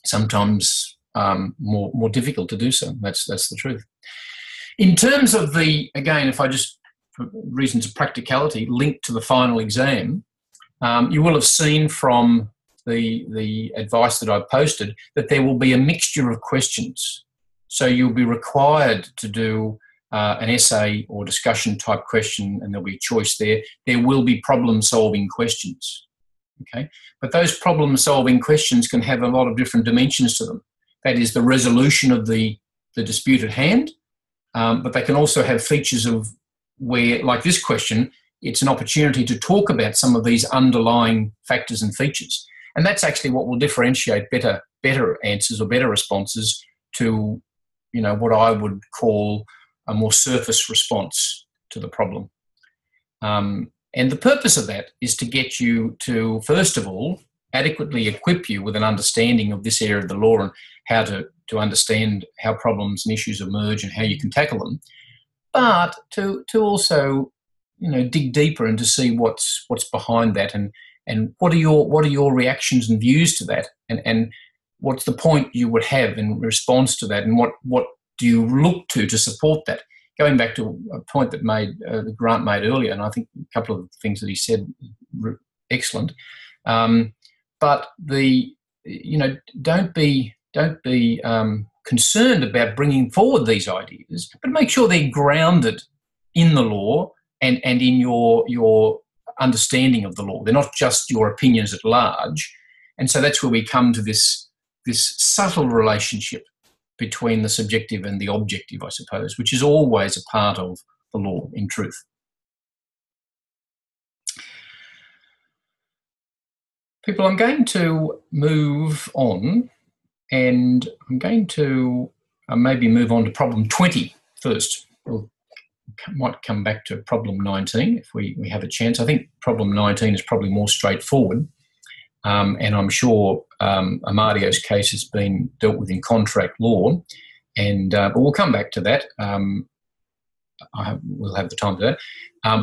S1: sometimes more difficult to do so. That's the truth. In terms of again, if I just, for reasons of practicality, link to the final exam, you will have seen from the advice that I've posted that there will be a mixture of questions. So you'll be required to do an essay or discussion type question, and there'll be a choice there. There will be problem-solving questions, okay? But those problem-solving questions can have a lot of different dimensions to them. That is the resolution of the dispute at hand, but they can also have features of where, like this question, it's an opportunity to talk about some of these underlying factors and features. And that's actually what will differentiate better answers or better responses to, what I would call a more surface response. the problem. And the purpose of that is to get you to, first of all, adequately equip you with an understanding of this area of the law and how to understand how problems and issues emerge and how you can tackle them, but to also, dig deeper and to see what's behind that and what are your reactions and views to that, and what's the point you would have in response to that, and what do you look to support that. Going back to a point that Grant made earlier, and I think a couple of things that he said were excellent. But don't be concerned about bringing forward these ideas, but make sure they're grounded in the law and in your understanding of the law. They're not just your opinions at large. And so that's where we come to this subtle relationship between the subjective and the objective, I suppose, which is always a part of the law, in truth. People, I'm going to move on, and I'm going to maybe move on to problem 20 first. We'll might come back to problem 19 if we have a chance. I think problem 19 is probably more straightforward. And I'm sure Amadio's case has been dealt with in contract law, but we'll come back to that. We'll have the time to do that.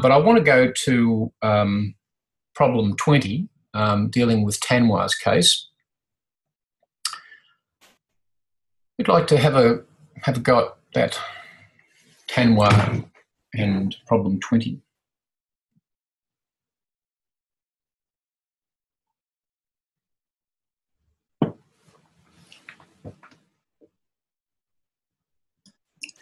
S1: But I want to go to problem 20, dealing with Tanwar's case. We'd like to have a go at that Tanwar and problem 20.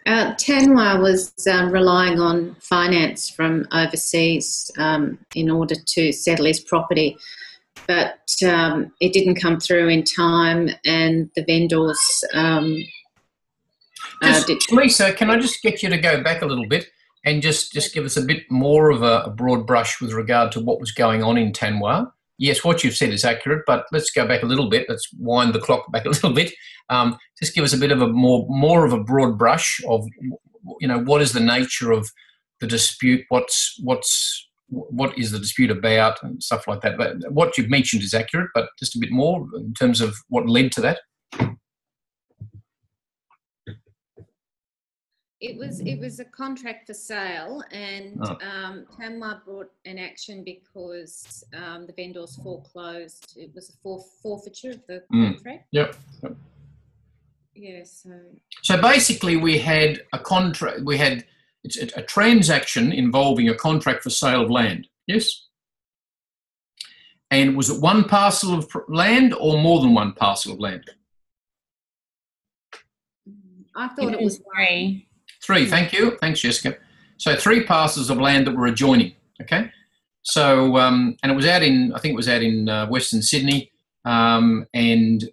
S4: Tanwar was relying on finance from overseas in order to settle his property, but it didn't come through in time, and the vendors...
S1: Lisa, can I just get you to go back a little bit and just give us a bit more of a broad brush with regard to what was going on in Tanwar? Yes, what you've said is accurate, but let's go back a little bit. Let's wind the clock back a little bit. Just give us a bit of a more of a broad brush of, what is the nature of the dispute? What is the dispute about and stuff like that. But what you've mentioned is accurate, but just a bit more in terms of what led to that.
S4: It was a contract for sale, and Tanwar brought an action because the vendors foreclosed. It was a forfeiture of the contract.
S1: Yep.
S4: Yeah.
S1: So basically, we had a contract. We had a transaction involving a contract for sale of land. Yes. And was it one parcel of land or more than one parcel of land?
S4: I thought it was
S3: three.
S1: Three, thank you. Thanks, Jessica. So 3 parcels of land that were adjoining, okay? So, and it was out in, I think it was out in Western Sydney, and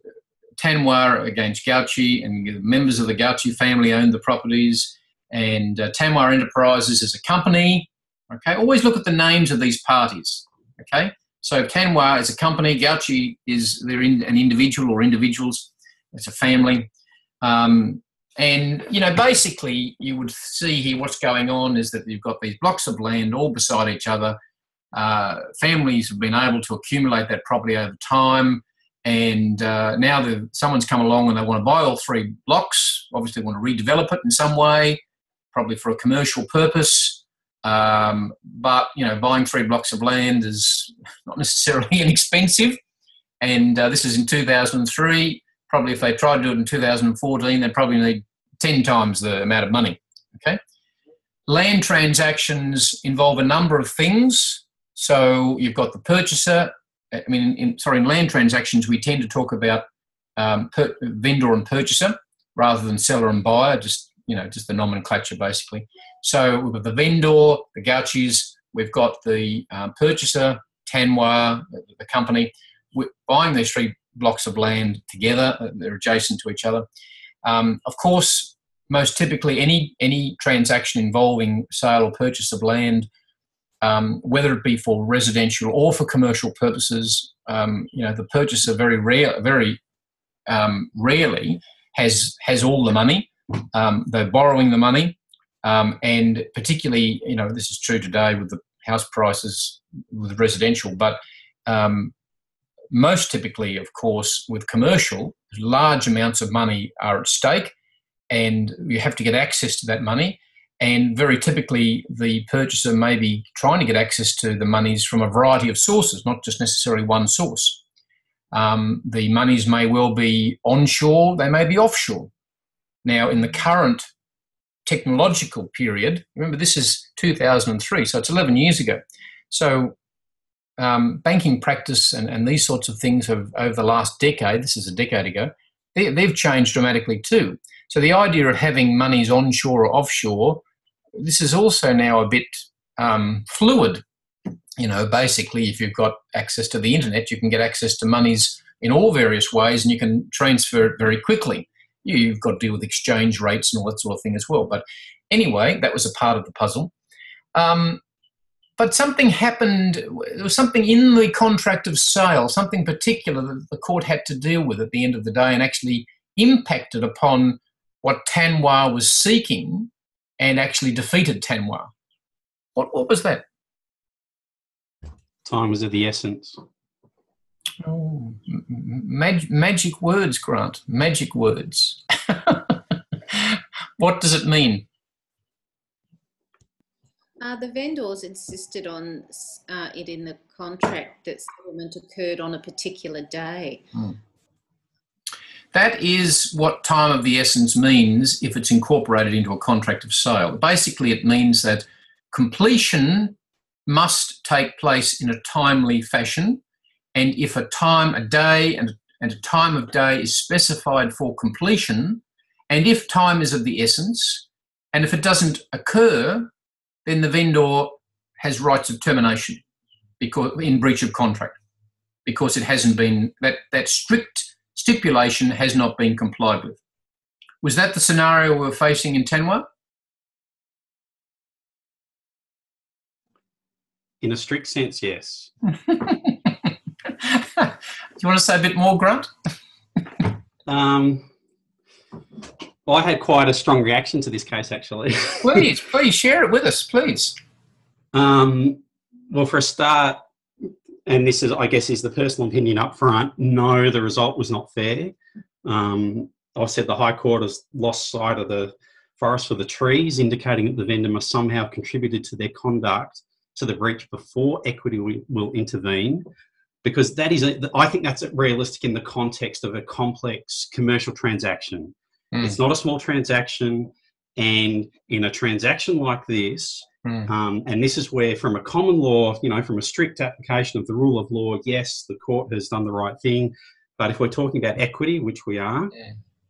S1: Tanwar against Gauchi, and members of the Gauchi family owned the properties, and Tanwar Enterprises is a company, okay? Always look at the names of these parties, okay? So Tanwar is a company, Gauchi they're an individual or individuals, it's a family. And, basically you would see here what's going on is that you've got these blocks of land all beside each other. Families have been able to accumulate that property over time, and now someone's come along and they want to buy all 3 blocks. Obviously they want to redevelop it in some way, probably for a commercial purpose. But, buying 3 blocks of land is not necessarily inexpensive. And this is in 2003. Probably if they tried to do it in 2014, they'd probably need 10 times the amount of money, okay? Land transactions involve a number of things. So you've got the purchaser. In land transactions, we tend to talk about vendor and purchaser rather than seller and buyer, just the nomenclature basically. So we've got the vendor, the Gauchis, we've got the purchaser, Tanwar, the company. We're buying these 3 blocks of land together, they're adjacent to each other. Of course, most typically any transaction involving sale or purchase of land, whether it be for residential or for commercial purposes, the purchaser very rarely has all the money. They're borrowing the money. And particularly, this is true today with the house prices with residential, but most typically, of course, with commercial, large amounts of money are at stake and you have to get access to that money. And very typically, the purchaser may be trying to get access to the monies from a variety of sources, not just necessarily one source. The monies may well be onshore, they may be offshore. Now, in the current technological period, remember this is 2003, so it's 11 years ago. So banking practice and these sorts of things have, over the last decade, this is a decade ago, they've changed dramatically too. So the idea of having monies onshore or offshore, this is also now a bit fluid. Basically, if you've got access to the internet, you can get access to monies in all various ways and you can transfer it very quickly. You've got to deal with exchange rates and all that sort of thing as well. But anyway, that was a part of the puzzle. But something happened, there was something in the contract of sale, something particular that the court had to deal with at the end of the day and actually impacted upon what Tanwa was seeking and actually defeated Tanwa. What was that?
S2: Time was of the essence.
S1: Oh, magic words, Grant. Magic words. What does it mean?
S4: The vendors insisted on it in the contract that settlement occurred on a particular day.
S1: That is what time of the essence means if it's incorporated into a contract of sale. Basically, it means that completion must take place in a timely fashion, and if a time, a day, and a time of day is specified for completion, and if time is of the essence, and if it doesn't occur, then the vendor has rights of termination because in breach of contract, because it hasn't been, that strict stipulation has not been complied with. Was that the scenario we were facing in Tanwa?
S2: In a strict sense, yes.
S1: Do you want to say a bit more, Grant?
S2: Well, I had quite a strong reaction to this case, actually.
S1: Please share it with us, please.
S2: Well, for a start, and this is, I guess, is the personal opinion up front, no, the result was not fair. I said the High Court has lost sight of the forest for the trees, indicating that the vendor must somehow have contributed to their conduct to the breach before equity will intervene, because that is, I think that's realistic in the context of a complex commercial transaction. It's not a small transaction, and in a transaction like this, and this is where, from a common law, from a strict application of the rule of law, yes, the court has done the right thing. But if we're talking about equity, which we are,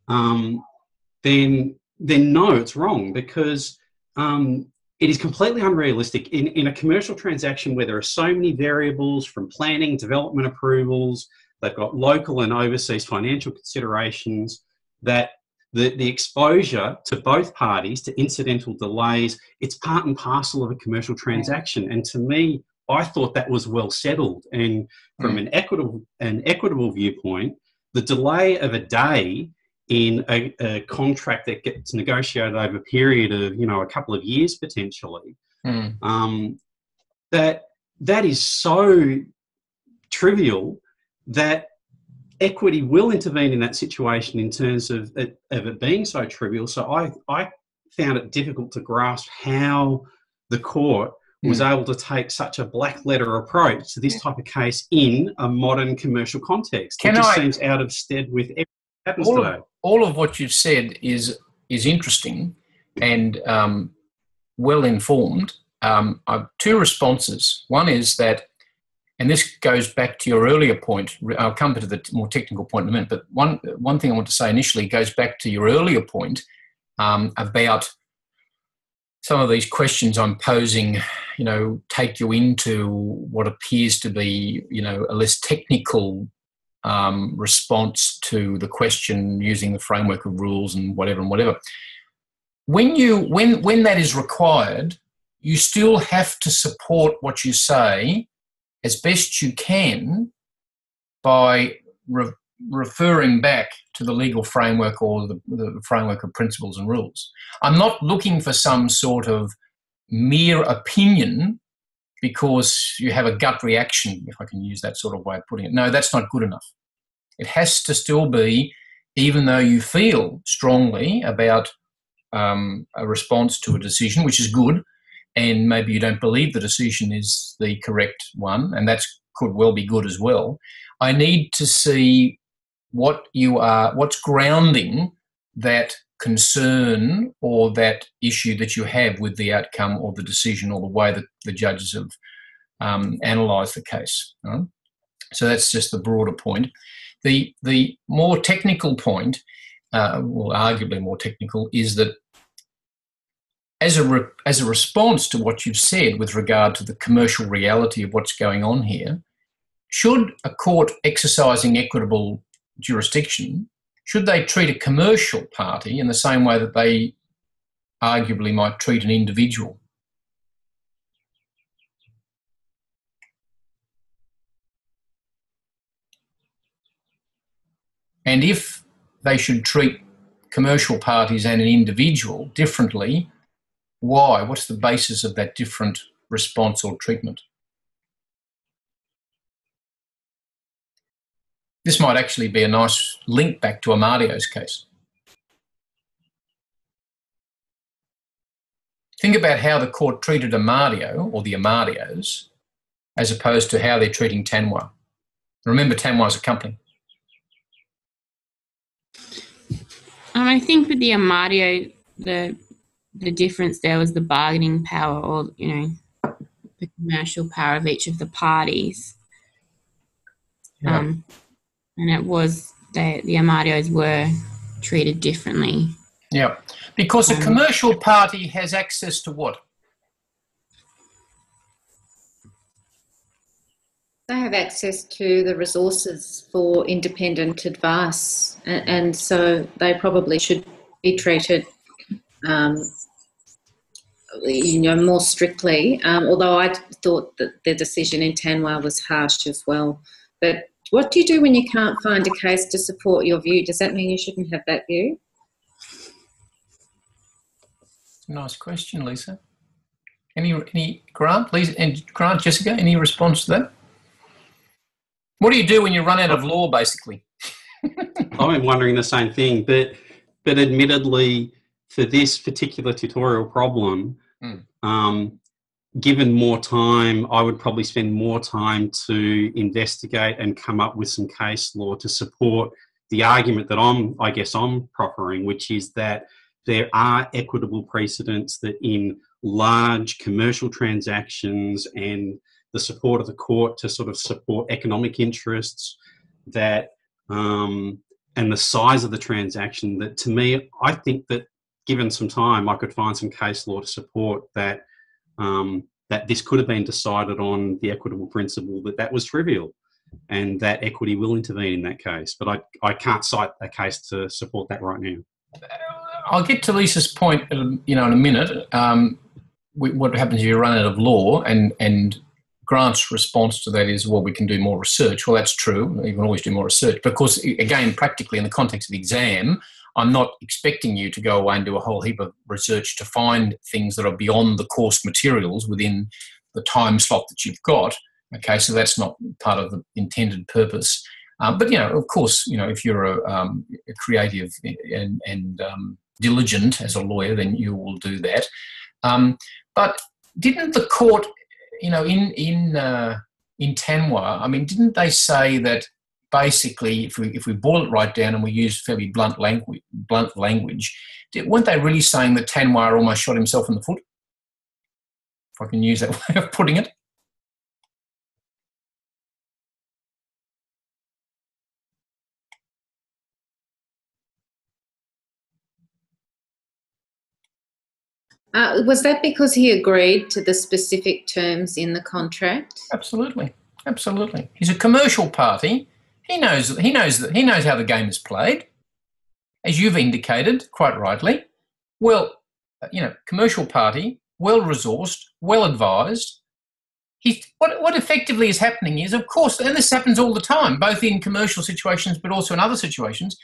S2: then no, it's wrong, because it is completely unrealistic in a commercial transaction where there are so many variables, from planning, development approvals, they've got local and overseas financial considerations, that the exposure to both parties to incidental delays, it's part and parcel of a commercial transaction. And to me, I thought that was well settled. And from an equitable viewpoint, the delay of a day in a contract that gets negotiated over a period of, a couple of years potentially, that is so trivial that equity will intervene in that situation in terms of it being so trivial. So I found it difficult to grasp how the court was able to take such a black letter approach to this type of case in a modern commercill context. It just seems out of stead with everything that happens today.
S1: All of what you've said is interesting and well informed. I have two responses. One is that, and this goes back to your earlier point, I'll come to the more technical point in a minute, but one thing I want to say initially goes back to your earlier point about some of these questions I'm posing, take you into what appears to be, a less technical response to the question using the framework of rules and whatever. When that is required, you still have to support what you say as best you can by referring back to the legal framework or the framework of principles and rules. I'm not looking for some sort of mere opinion because you have a gut reaction, if I can use that sort of way of putting it. No, that's not good enough. It has to still be, even though you feel strongly about a response to a decision, which is good, and maybe you don't believe the decision is the correct one, and that could well be good as well. I need to see what's grounding that concern or that issue that you have with the outcome or the decision or the way that the judges have analysed the case. Right? So that's just the broader point. The more technical point, well, arguably more technical, is that as a response to what you've said with regard to the commercial reality of what's going on here, should a court exercising equitable jurisdiction, should they treat a commercial party in the same way that they arguably might treat an individual? And if they should treat commercial parties and an individual differently, why? What's the basis of that different response or treatment? This might actually be a nice link back to Amadio's case. Think about how the court treated Amadio, or the Amadios, as opposed to how they're treating Tanwa. Remember, Tanwa's a company.
S3: I think with the Amadio, the difference there was the bargaining power, or the commercial power of each of the parties. Yeah. And it was the Amadios were treated differently.
S1: Yeah, because a commercial party has access to what?
S4: They have access to the resources for independent advice, and so they probably should be treated more strictly, although I thought that the decision in Tanwa was harsh as well. But what do you do when you can't find a case to support your view? Does that mean you shouldn't have that view?
S1: Nice question, Lisa. Any Grant, Lisa, and Grant, Jessica, any response to that? What do you do when you run out of law, basically?
S2: I'm wondering the same thing, but admittedly, for this particular tutorial problem, given more time, I would probably spend more time to investigate and come up with some case law to support the argument that I'm proffering, which is that there are equitable precedents that in large commercial transactions and the support of the court to sort of support economic interests that and the size of the transaction, that to me, I think that given some time, I could find some case law to support that that this could have been decided on the equitable principle that was trivial and that equity will intervene in that case. But I can't cite a case to support that right now.
S1: I'll get to Lisa's point, in a minute. What happens if you run out of law? And Grant's response to that is, well, we can do more research. Well, that's true. You can always do more research. Because, again, practically in the context of the exam, I'm not expecting you to go away and do a whole heap of research to find things that are beyond the course materials within the time slot that you've got. Okay, so that's not part of the intended purpose. But, of course, if you're a creative and diligent as a lawyer, then you will do that. But didn't the court, in Tanwa, didn't they say that basically, if we boil it right down and we use fairly blunt language, weren't they really saying that Tanwa almost shot himself in the foot? If I can use that way of putting it.
S4: Was that because he agreed to the specific terms in the contract?
S1: Absolutely. He's a commercial party. He knows how the game is played, as you've indicated quite rightly. Well, commercial party, well resourced, well advised. what effectively is happening is, of course, and this happens all the time, both in commercial situations but also in other situations,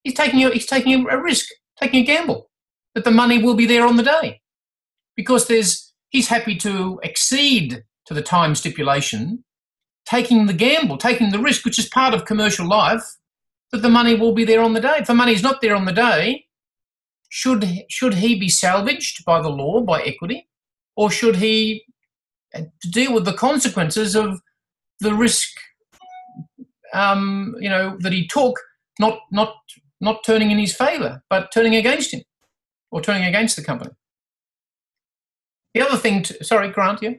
S1: he's taking a risk, taking a gamble that the money will be there on the day, because he's happy to accede to the time stipulation, taking the gamble, taking the risk, which is part of commercial life, that the money will be there on the day. If the money is not there on the day, should he be salvaged by the law, by equity, or should he deal with the consequences of the risk, that he took, not turning in his favour, but turning against him or turning against the company? The other thing, sorry, Grant, yeah?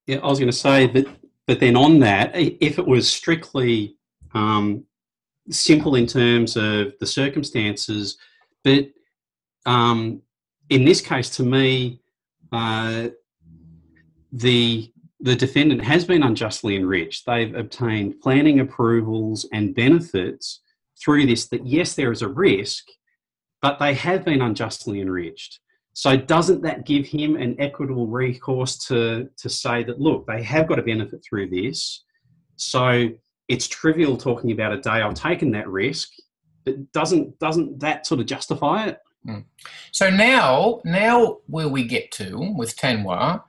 S2: Yeah, I was going to say that then on that, if it was strictly simple in terms of the circumstances, but in this case, to me, the defendant has been unjustly enriched. They've obtained planning approvals and benefits through this, that yes, there is a risk, but they have been unjustly enriched. So doesn't that give him an equitable recourse to say that, look, they have got a benefit through this, so it's trivial talking about a day I've taken that risk, but doesn't that sort of justify it?
S1: So now where we get to with Tanwa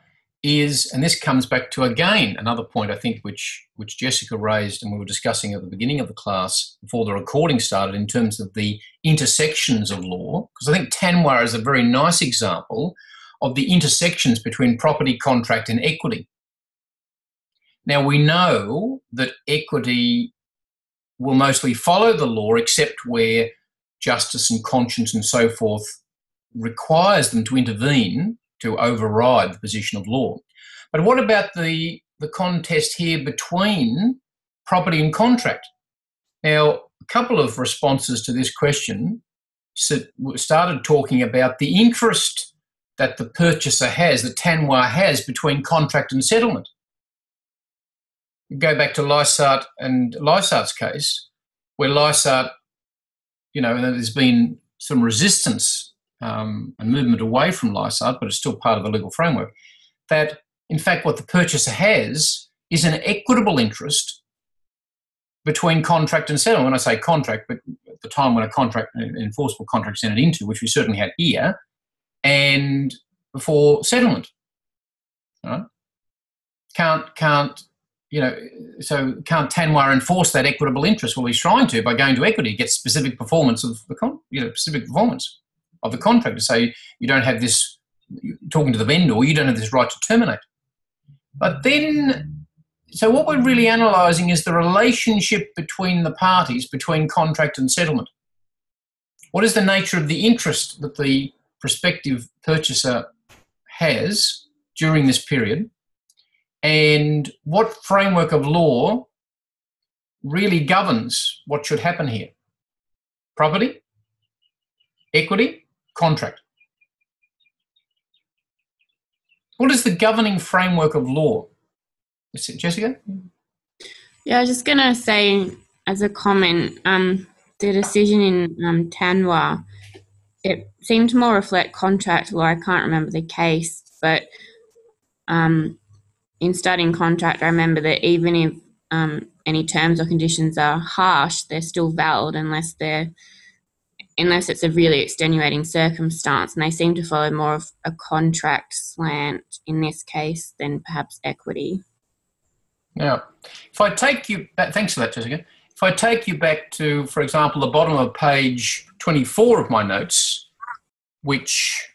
S1: is, and this comes back to, again, another point I think which Jessica raised and we were discussing at the beginning of the class before the recording started, in terms of the intersections of law, because I think Tanwa is a very nice example of the intersections between property, contract and equity. Now, we know that equity will mostly follow the law, except where justice and conscience and so forth requires them to intervene to override the position of law. But what about the contest here between property and contract? Now, a couple of responses to this question started talking about the interest that the purchaser has, that Tanwa has, between contract and settlement. Go back to Lysart and Lysart's case, where Lysart, there's been some resistance and movement away from Lysart, but it's still part of the legal framework, that in fact what the purchaser has is an equitable interest between contract and settlement. When I say contract, but at the time when an enforceable contract is entered into, which we certainly had here, and before settlement. Right? Can't Tanwa enforce that equitable interest? Well, he's trying to by going to equity, get specific performance of the contract, to say you don't have this, talking to the vendor, you don't have this right to terminate. But then, so what we're really analysing is the relationship between the parties, between contract and settlement. What is the nature of the interest that the prospective purchaser has during this period? And what framework of law really governs what should happen here? Property, equity, contract. What is the governing framework of law? Is it Jessica?
S3: Yeah, I was just going to say as a comment, the decision in Tanwa, it seemed to more reflect contract law. I can't remember the case, but in studying contract, I remember that even if any terms or conditions are harsh, they're still valid unless it's a really extenuating circumstance, and they seem to follow more of a contract slant in this case than perhaps equity.
S1: Now, if I take you back, thanks for that, Jessica. If I take you back to, for example, the bottom of page 24 of my notes, which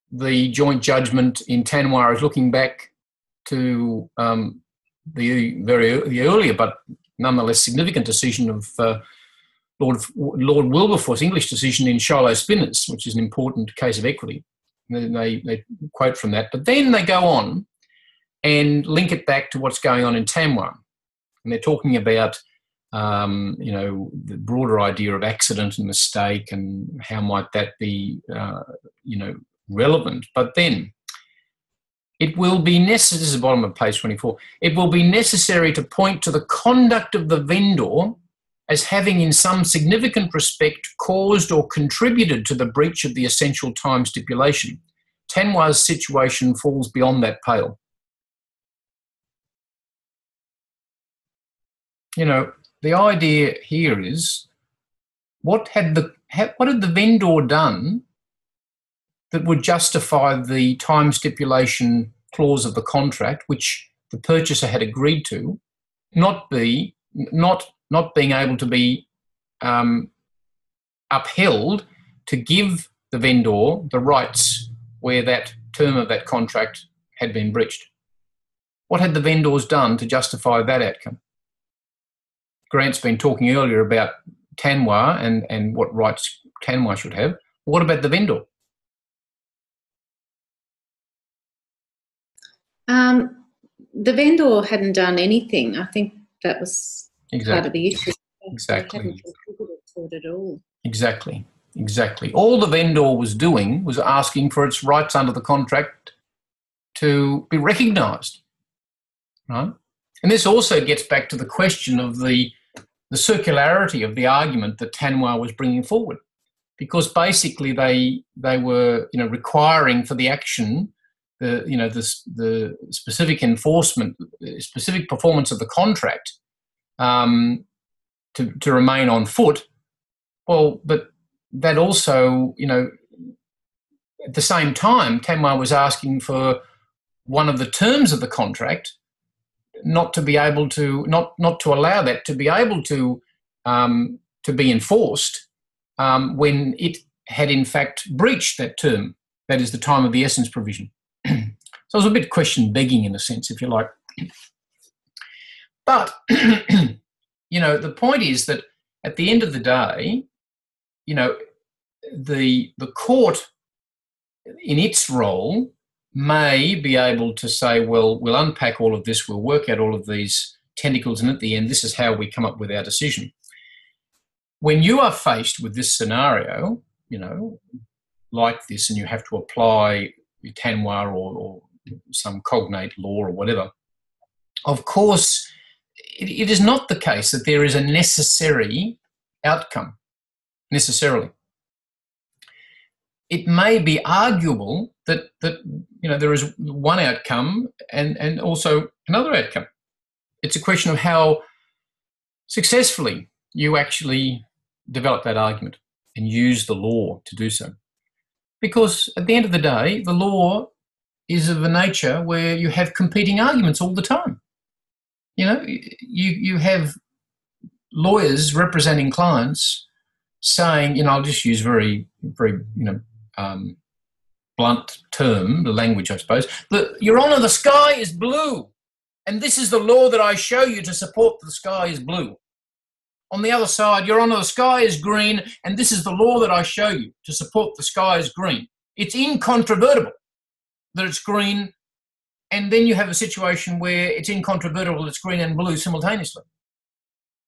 S1: the joint judgment in Tanwa is looking back to the earlier but nonetheless significant decision of Lord Wilberforce's English decision in Shiloh Spinners, which is an important case of equity. They quote from that, but then they go on and link it back to what's going on in Tanwa, and they're talking about the broader idea of accident and mistake and how might that be relevant. But then it will be necessary, this is the bottom of page 24, it will be necessary to point to the conduct of the vendor as having in some significant respect caused or contributed to the breach of the essential time stipulation. Tanwa's situation falls beyond that pale. the idea here is what had the vendor done that would justify the time stipulation clause of the contract, which the purchaser had agreed to, not being able to be upheld to give the vendor the rights where that term of that contract had been breached. What had the vendors done to justify that outcome? Grant's been talking earlier about Tanwa and what rights Tanwa should have. What about the vendor?
S4: The vendor hadn't done anything. I think that was part of the issue.
S1: Exactly.
S4: They hadn't contributed to it at all.
S1: Exactly. All the vendor was doing was asking for its rights under the contract to be recognised, right? And this also gets back to the question of the circularity of the argument that Tanwa was bringing forward, because basically they were requiring for the action the specific enforcement, specific performance of the contract to remain on foot. Well, but that also, at the same time, Tanwa was asking for one of the terms of the contract not to be able to, not to allow that to be able to be enforced when it had in fact breached that term, that is the time of the essence provision. So it was a bit question begging in a sense, if you like. But, the point is that at the end of the day, the court in its role may be able to say, well, we'll unpack all of this, we'll work out all of these tentacles, and at the end, this is how we come up with our decision. When you are faced with this scenario, like this, and you have to apply Tanwa or some cognate law or whatever, of course, it is not the case that there is a necessary outcome, necessarily. It may be arguable that there is one outcome and also another outcome. It's a question of how successfully you actually develop that argument and use the law to do so. Because at the end of the day, the law is of a nature where you have competing arguments all the time. You have lawyers representing clients saying, I'll just use very, very, blunt term, the language, I suppose, that, Your Honour, the sky is blue, and this is the law that I show you to support the sky is blue. On the other side, Your Honour, the sky is green, and this is the law that I show you to support the sky is green. It's incontrovertible that it's green, and then you have a situation where it's incontrovertible that it's green and blue simultaneously.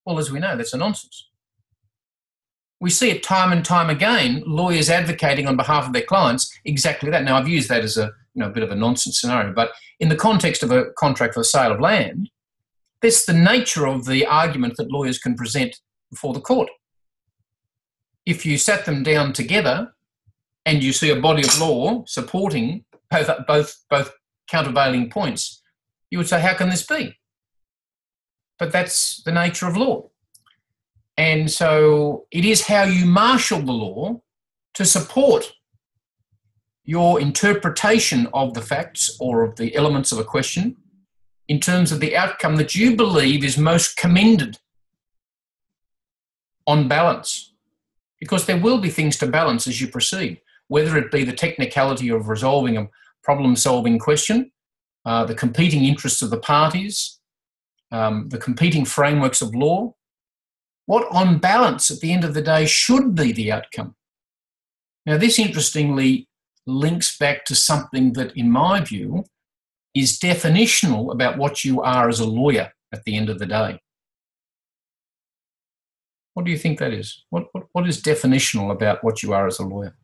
S1: Well, as we know, that's a nonsense. We see it time and time again, lawyers advocating on behalf of their clients exactly that. Now, I've used that as a bit of a nonsense scenario, but in the context of a contract for the sale of land, that's the nature of the argument that lawyers can present before the court. If you sat them down together and you see a body of law supporting both countervailing points, you would say, how can this be? But that's the nature of law. And so it is how you marshal the law to support your interpretation of the facts or of the elements of a question in terms of the outcome that you believe is most commended on balance. Because there will be things to balance as you proceed, whether it be the technicality of resolving a problem-solving question, the competing interests of the parties, the competing frameworks of law. What on balance at the end of the day should be the outcome? Now, this interestingly links back to something that, in my view, is definitional about what you are as a lawyer at the end of the day. What do you think that is? What is definitional about what you are as a lawyer?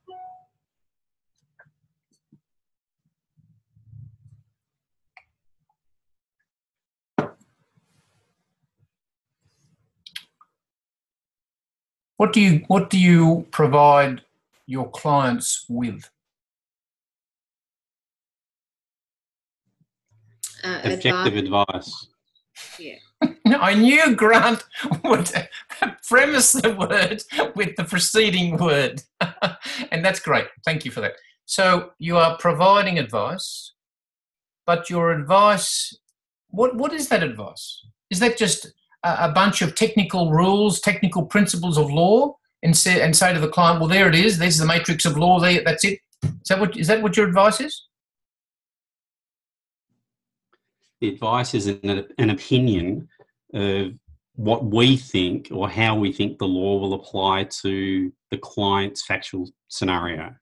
S1: What do you provide your clients with?
S2: Objective advice.
S4: Yeah.
S1: I knew Grant would premise the word with the preceding word. And that's great. Thank you for that. So you are providing advice, but your advice, what is that advice? Is that just a bunch of technical rules, technical principles of law, and say to the client, well, there it is. There's the matrix of law. There, that's it. Is that what your advice is?
S2: The advice is an opinion of what we think or how we think the law will apply to the client's factual scenario.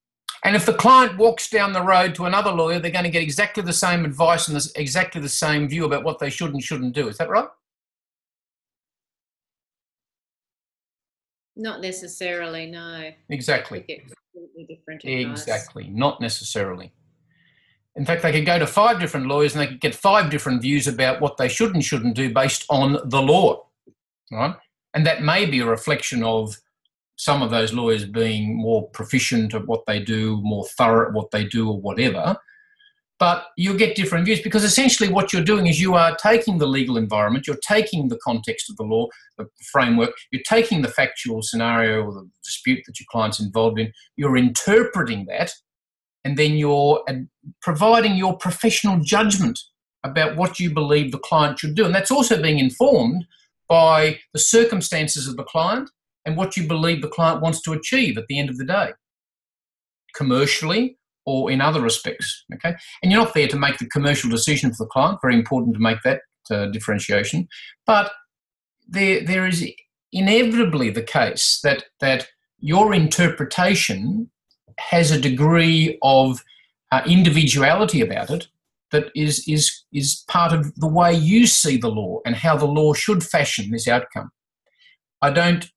S1: And if the client walks down the road to another lawyer, they're going to get exactly the same advice and exactly the same view about what they should and shouldn't do. Is that right?
S4: Not necessarily, no.
S1: Exactly.
S4: You get completely different advice.
S1: Exactly, not necessarily. In fact, they could go to 5 different lawyers and they could get 5 different views about what they should and shouldn't do based on the law, right? And that may be a reflection of some of those lawyers being more proficient at what they do, more thorough at what they do or whatever. But you'll get different views because essentially what you're doing is you are taking the legal environment, you're taking the context of the law, the framework, you're taking the factual scenario or the dispute that your client's involved in, you're interpreting that, and then you're providing your professional judgment about what you believe the client should do. And that's also being informed by the circumstances of the client and what you believe the client wants to achieve at the end of the day, commercially or in other respects, okay? And you're not there to make the commercial decision for the client, very important to make that differentiation, but there is inevitably the case that your interpretation has a degree of individuality about it that is part of the way you see the law and how the law should fashion this outcome. I don't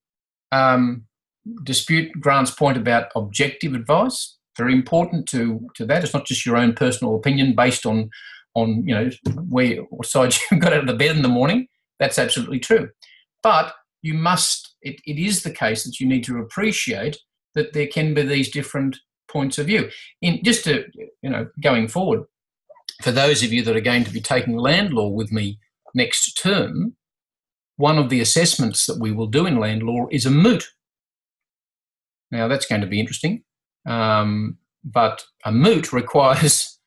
S1: dispute Grant's point about objective advice. Very important to that. It's not just your own personal opinion based on what side you got out of the bed in the morning. That's absolutely true. But you must. It is the case that you need to appreciate that there can be these different points of view. Going forward, for those of you that are going to be taking land law with me next term, one of the assessments that we will do in land law is a moot. Now, that's going to be interesting, but a moot requires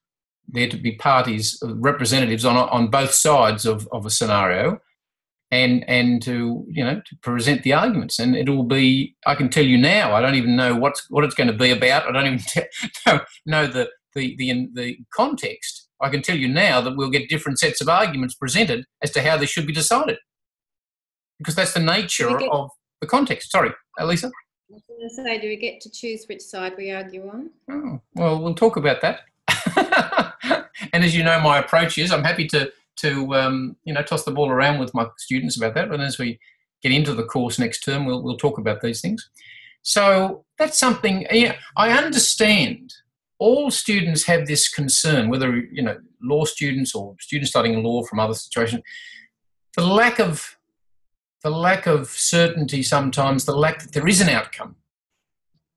S1: there to be parties, representatives on both sides of a scenario, and to present the arguments. And it will be, I can tell you now, I don't even know what it's going to be about. I don't even know the context. I can tell you now that we'll get different sets of arguments presented as to how they should be decided, because that's the nature of the context. Sorry, Lisa?
S4: I was going to say, do we get to choose which side we argue on?
S1: Oh, well, we'll talk about that. And as you know, my approach is I'm happy to toss the ball around with my students about that. And as we get into the course next term, we'll talk about these things. So that's something. I understand. All students have this concern, whether law students or students studying law from other situations. The lack of certainty sometimes, the lack that there is an outcome,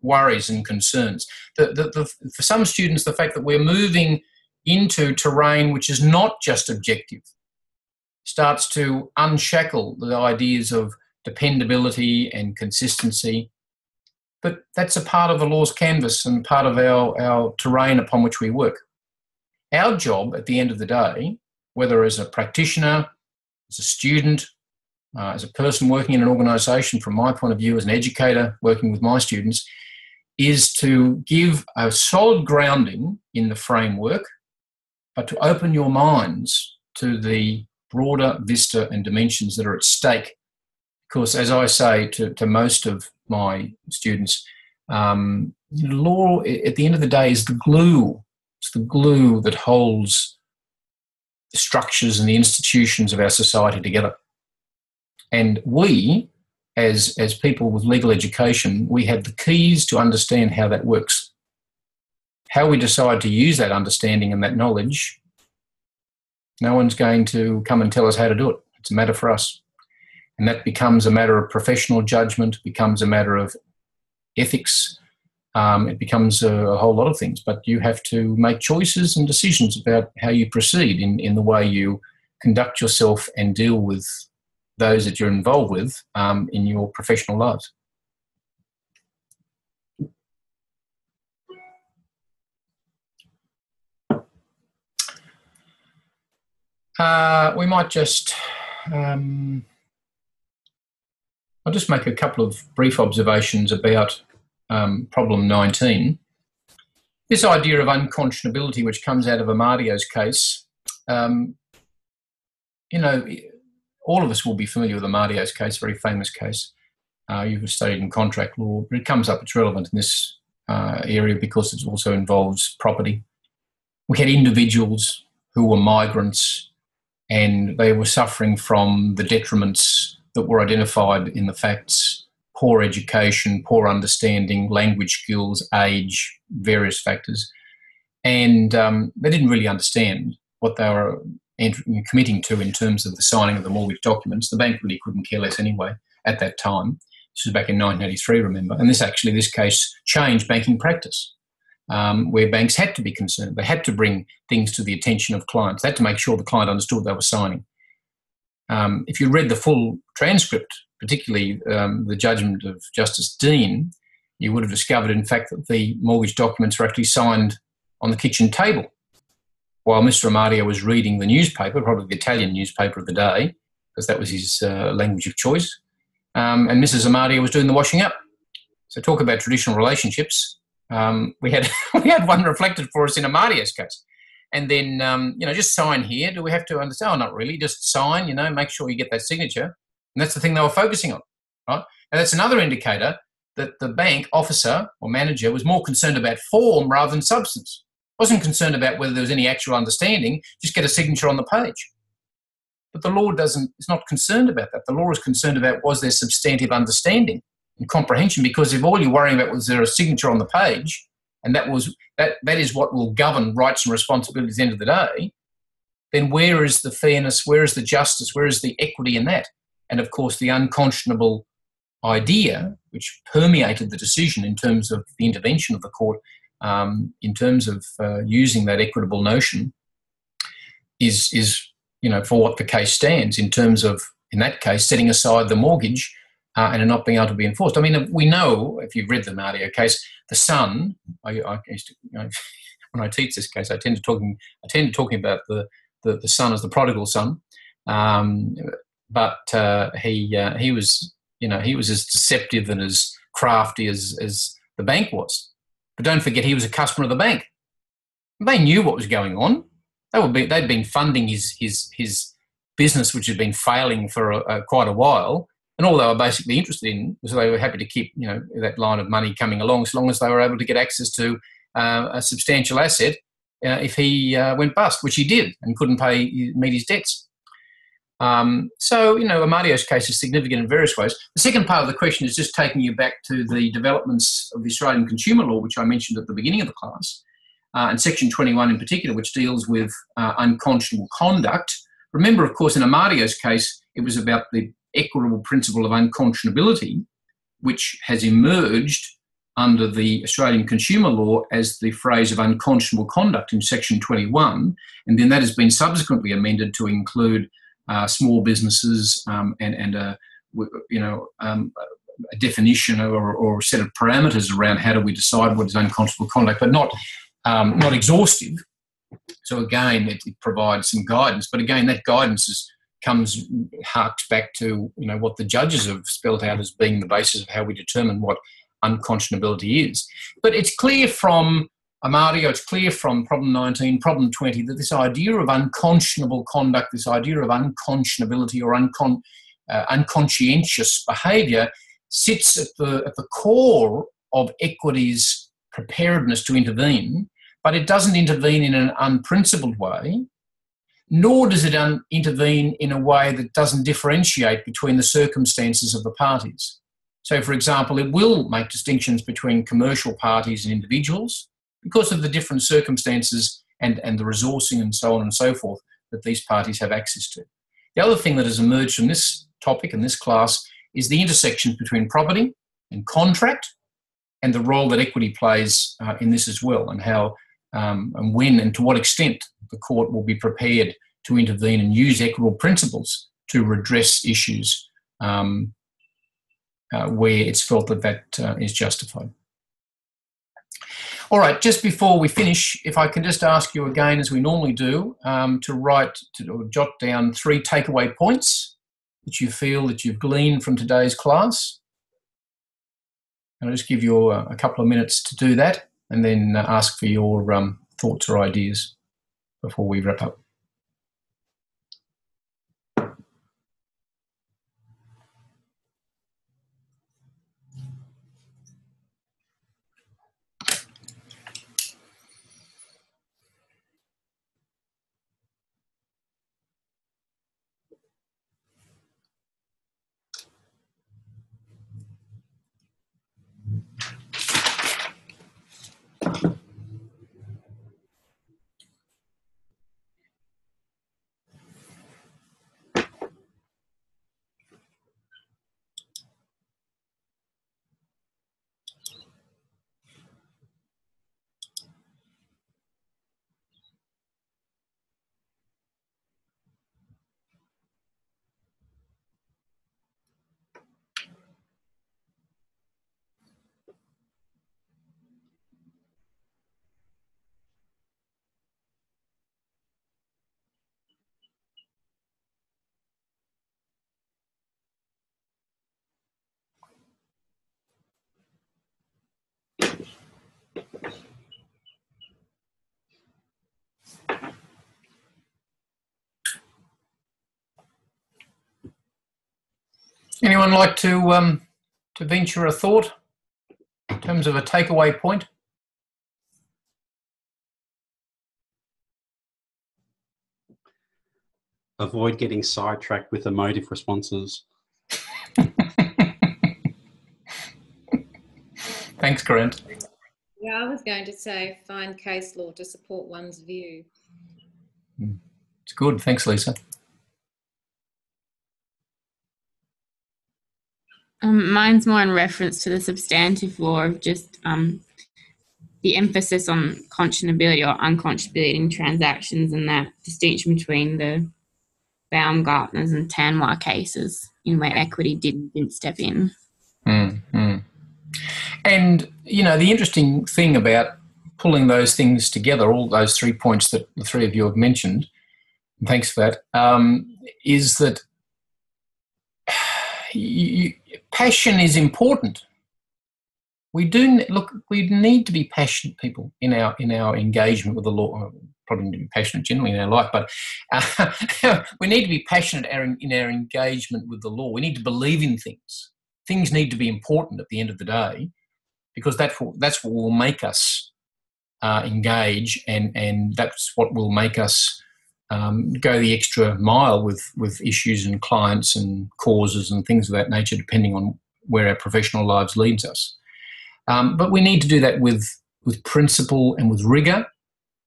S1: worries and concerns. For some students, the fact that we're moving into terrain which is not just objective starts to unshackle the ideas of dependability and consistency. But that's a part of the law's canvas and part of our terrain upon which we work. Our job at the end of the day, whether as a practitioner, as a student, as a person working in an organisation, from my point of view as an educator working with my students, is to give a solid grounding in the framework, but to open your minds to the broader vista and dimensions that are at stake. Because as I say to most of my students, law at the end of the day is the glue. It's the glue that holds the structures and the institutions of our society together. And we, as people with legal education, we have the keys to understand how that works. How we decide to use that understanding and that knowledge, no one's going to come and tell us how to do it. It's a matter for us. And that becomes a matter of professional judgment, becomes a matter of ethics, it becomes a whole lot of things. But you have to make choices and decisions about how you proceed in the way you conduct yourself and deal with those that you're involved with in your professional lives. We might just, I'll just make a couple of brief observations about problem 19. This idea of unconscionability, which comes out of Amadio's case, you know, all of us will be familiar with Amadio's case, very famous case. You've studied in contract law, but it comes up, it's relevant in this area because it also involves property. We had individuals who were migrants and they were suffering from the detriments that were identified in the facts: poor education, poor understanding, language skills, age, various factors. And they didn't really understand what they were committing to in terms of the signing of the mortgage documents. The bank really couldn't care less anyway at that time. This was back in 1983, remember. And this case changed banking practice, where banks had to be concerned. They had to bring things to the attention of clients. They had to make sure the client understood what they were signing. If you read the full transcript, particularly the judgment of Justice Dean, you would have discovered, in fact, that the mortgage documents were actually signed on the kitchen table while Mr. Amadio was reading the newspaper, probably the Italian newspaper of the day, because that was his language of choice, and Mrs. Amadio was doing the washing up. So talk about traditional relationships. We had one reflected for us in Amadio's case. And then, just sign here. Do we have to understand? Oh, not really. Just sign, make sure you get that signature. And that's the thing they were focusing on, right? And that's another indicator that the bank officer or manager was more concerned about form rather than substance. Wasn't concerned about whether there was any actual understanding, just get a signature on the page. But the law is not concerned about that. The law is concerned about, was there substantive understanding and comprehension? Because if all you're worrying about was there a signature on the page, and that is what will govern rights and responsibilities at the end of the day, then where is the fairness, where is the justice, where is the equity in that? And of course, the unconscionable idea, which permeated the decision in terms of the intervention of the court, in terms of using that equitable notion, is for what the case stands in terms of, in that case, setting aside the mortgage and it not being able to be enforced. I mean, we know, if you've read the Amadio case, the son, I used to, when I teach this case, I tend to talking about the son as the prodigal son, but he was as deceptive and as crafty as the bank was. But don't forget, he was a customer of the bank. They knew what was going on. They'd been funding his business, which had been failing for quite a while. And all they were basically interested in was they were happy to keep, that line of money coming along as long as they were able to get access to a substantial asset if he went bust, which he did and couldn't meet his debts. Amadio's case is significant in various ways. The second part of the question is just taking you back to the developments of the Australian consumer law, which I mentioned at the beginning of the class, and Section 21 in particular, which deals with unconscionable conduct. Remember, of course, in Amadio's case, it was about the equitable principle of unconscionability, which has emerged under the Australian consumer law as the phrase of unconscionable conduct in Section 21, and then that has been subsequently amended to include small businesses and a definition or a set of parameters around how do we decide what is unconscionable conduct, but not exhaustive. So again, it provides some guidance, but again, that guidance harks back to what the judges have spelled out as being the basis of how we determine what unconscionability is. But it's clear from Amadio, it's clear from problem 19, problem 20, that this idea of unconscionable conduct, this idea of unconscionability or unconscientious behaviour sits at the core of equity's preparedness to intervene, but it doesn't intervene in an unprincipled way, nor does it intervene in a way that doesn't differentiate between the circumstances of the parties. So, for example, it will make distinctions between commercial parties and individuals because of the different circumstances and the resourcing and so on and so forth that these parties have access to. The other thing that has emerged from this topic and this class is the intersection between property and contract and the role that equity plays in this as well, and how and when and to what extent the court will be prepared to intervene and use equitable principles to redress issues where it's felt that is justified. All right, just before we finish, if I can just ask you again, as we normally do, to jot down 3 takeaway points that you feel that you've gleaned from today's class. And I'll just give you a couple of minutes to do that, and then ask for your thoughts or ideas before we wrap up. Anyone like to venture a thought in terms of a takeaway point?
S2: Avoid getting sidetracked with emotive responses.
S1: Thanks, Corinne.
S4: Yeah, I was going to say find case law to support one's view.
S1: It's good. Thanks, Lisa.
S3: Mine's more in reference to the substantive law of just the emphasis on conscionability or unconscionability in transactions, and that distinction between the Baumgartner's and Tanwa cases in where equity didn't step in.
S1: And, you know, the interesting thing about pulling those things together, all those 3 points that the 3 of you have mentioned, and thanks for that, is that passion is important. We need to be passionate people in our engagement with the law. Probably need to be passionate generally in our life, but we need to be passionate in our engagement with the law. We need to believe in things. Things need to be important at the end of the day, because that's what will make us engage, and that's what will make us go the extra mile with issues and clients and causes and things of that nature, depending on where our professional lives leads us. But we need to do that with principle and with rigour,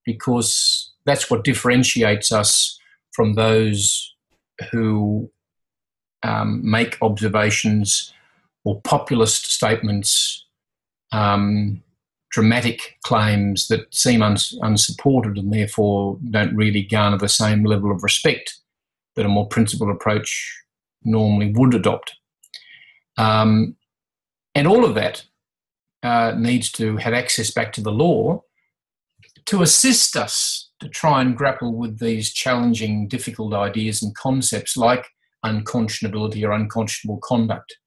S1: because that's what differentiates us from those who make observations or populist statements, dramatic claims that seem unsupported and therefore don't really garner the same level of respect that a more principled approach normally would adopt. And all of that needs to have access back to the law to assist us to try and grapple with these challenging, difficult ideas and concepts like unconscionability or unconscionable conduct.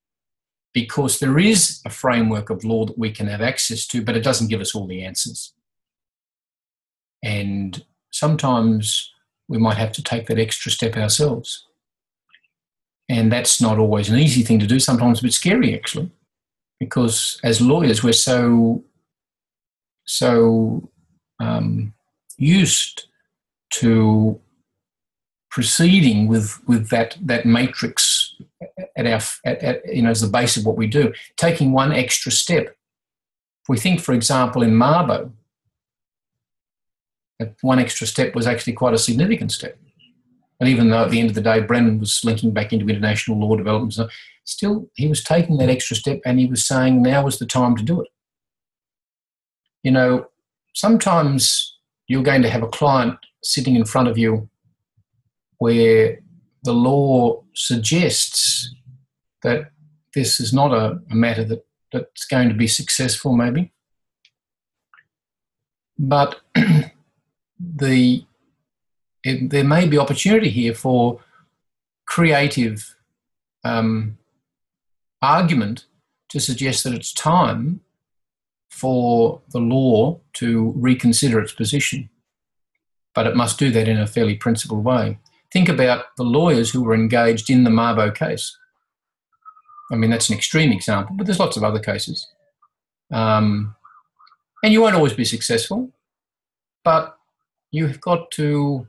S1: Because there is a framework of law that we can have access to, but it doesn't give us all the answers. And sometimes we might have to take that extra step ourselves. And that's not always an easy thing to do, sometimes a bit scary actually, because as lawyers we're so used to proceeding with that matrix as the base of what we do, taking one extra step. If we think, for example, in Mabo, that one extra step was actually quite a significant step. And even though at the end of the day Brennan was linking back into international law development, still he was taking that extra step and he was saying now was the time to do it. You know, sometimes you're going to have a client sitting in front of you where the law suggests that this is not a matter that's going to be successful, maybe. But there may be opportunity here for creative argument to suggest that it's time for the law to reconsider its position. But it must do that in a fairly principled way. Think about the lawyers who were engaged in the Mabo case. I mean, that's an extreme example, but there's lots of other cases. And you won't always be successful, but you've got to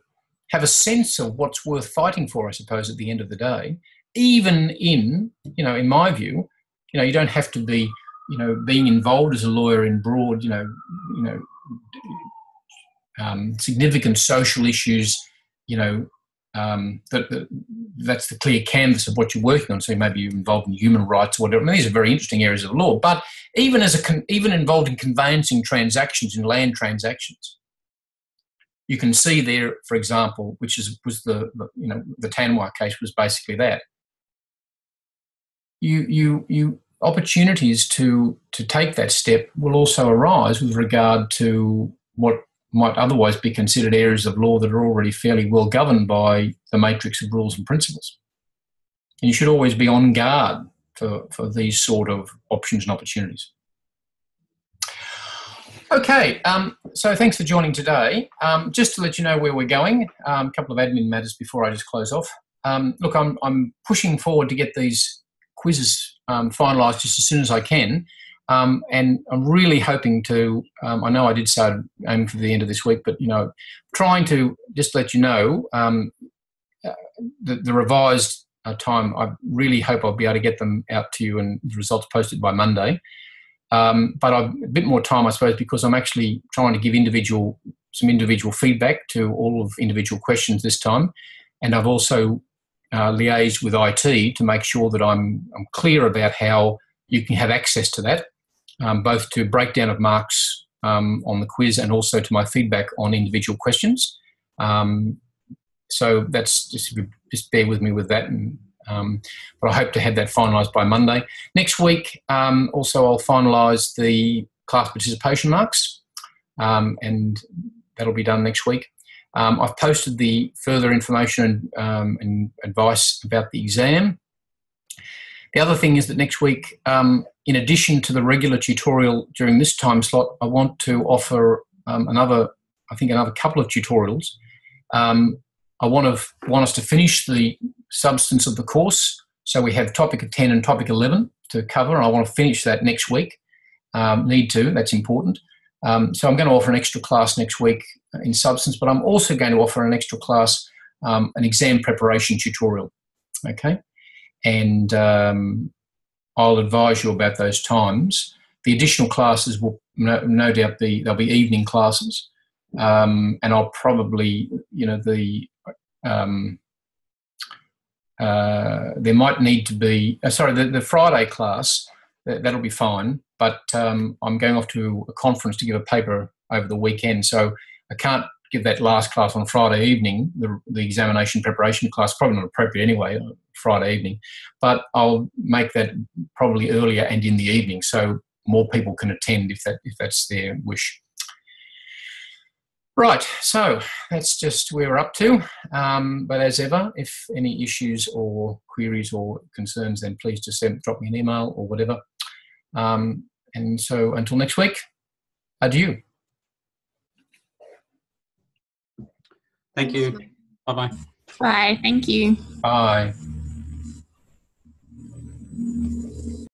S1: have a sense of what's worth fighting for, I suppose, at the end of the day. Even in my view, you don't have to be, being involved as a lawyer in broad, significant social issues, that's the clear canvas of what you're working on. So maybe you're involved in human rights or whatever. I mean, these are very interesting areas of law. But even involved in conveyancing transactions, in land transactions, you can see there, for example, was the Tanwa case was basically that. You opportunities to take that step will also arise with regard to what might otherwise be considered areas of law that are already fairly well governed by the matrix of rules and principles. And you should always be on guard for these sort of options and opportunities. Okay, so thanks for joining today. Just to let you know where we're going, a couple of admin matters before I just close off. Look, I'm pushing forward to get these quizzes finalised just as soon as I can. And I'm really hoping to, I know I did say I'd aim for the end of this week, but, trying to just let you know the revised time, I really hope I'll be able to get them out to you and the results posted by Monday. But I've a bit more time, I suppose, because I'm actually trying to give some individual feedback to all of individual questions this time. And I've also liaised with IT to make sure that I'm clear about how you can have access to that, both to breakdown of marks on the quiz and also to my feedback on individual questions. So that's just bear with me with that. But I hope to have that finalised by Monday. Next week, also I'll finalise the class participation marks, and that'll be done next week. I've posted the further information and advice about the exam. The other thing is that next week, in addition to the regular tutorial during this time slot, I want to offer another couple of tutorials. I want us to finish the substance of the course. So we have topic 10 and topic 11 to cover, and I want to finish that next week. That's important. So I'm going to offer an extra class next week in substance, but I'm also going to offer an extra class, an exam preparation tutorial. Okay? And I'll advise you about those times. The additional classes will no doubt they'll be evening classes, and I'll probably, there might need to be, the Friday class, that'll be fine, but I'm going off to a conference to give a paper over the weekend, so I can't give that last class on Friday evening, the examination preparation class, probably not appropriate anyway, Friday evening, but I'll make that probably earlier and in the evening so more people can attend if that's their wish. Right, so that's just where we're up to. But as ever, if any issues or queries or concerns, then please just drop me an email or whatever. And so until next week, adieu.
S2: Thank you. Bye-bye.
S3: Bye. Thank you.
S1: Bye.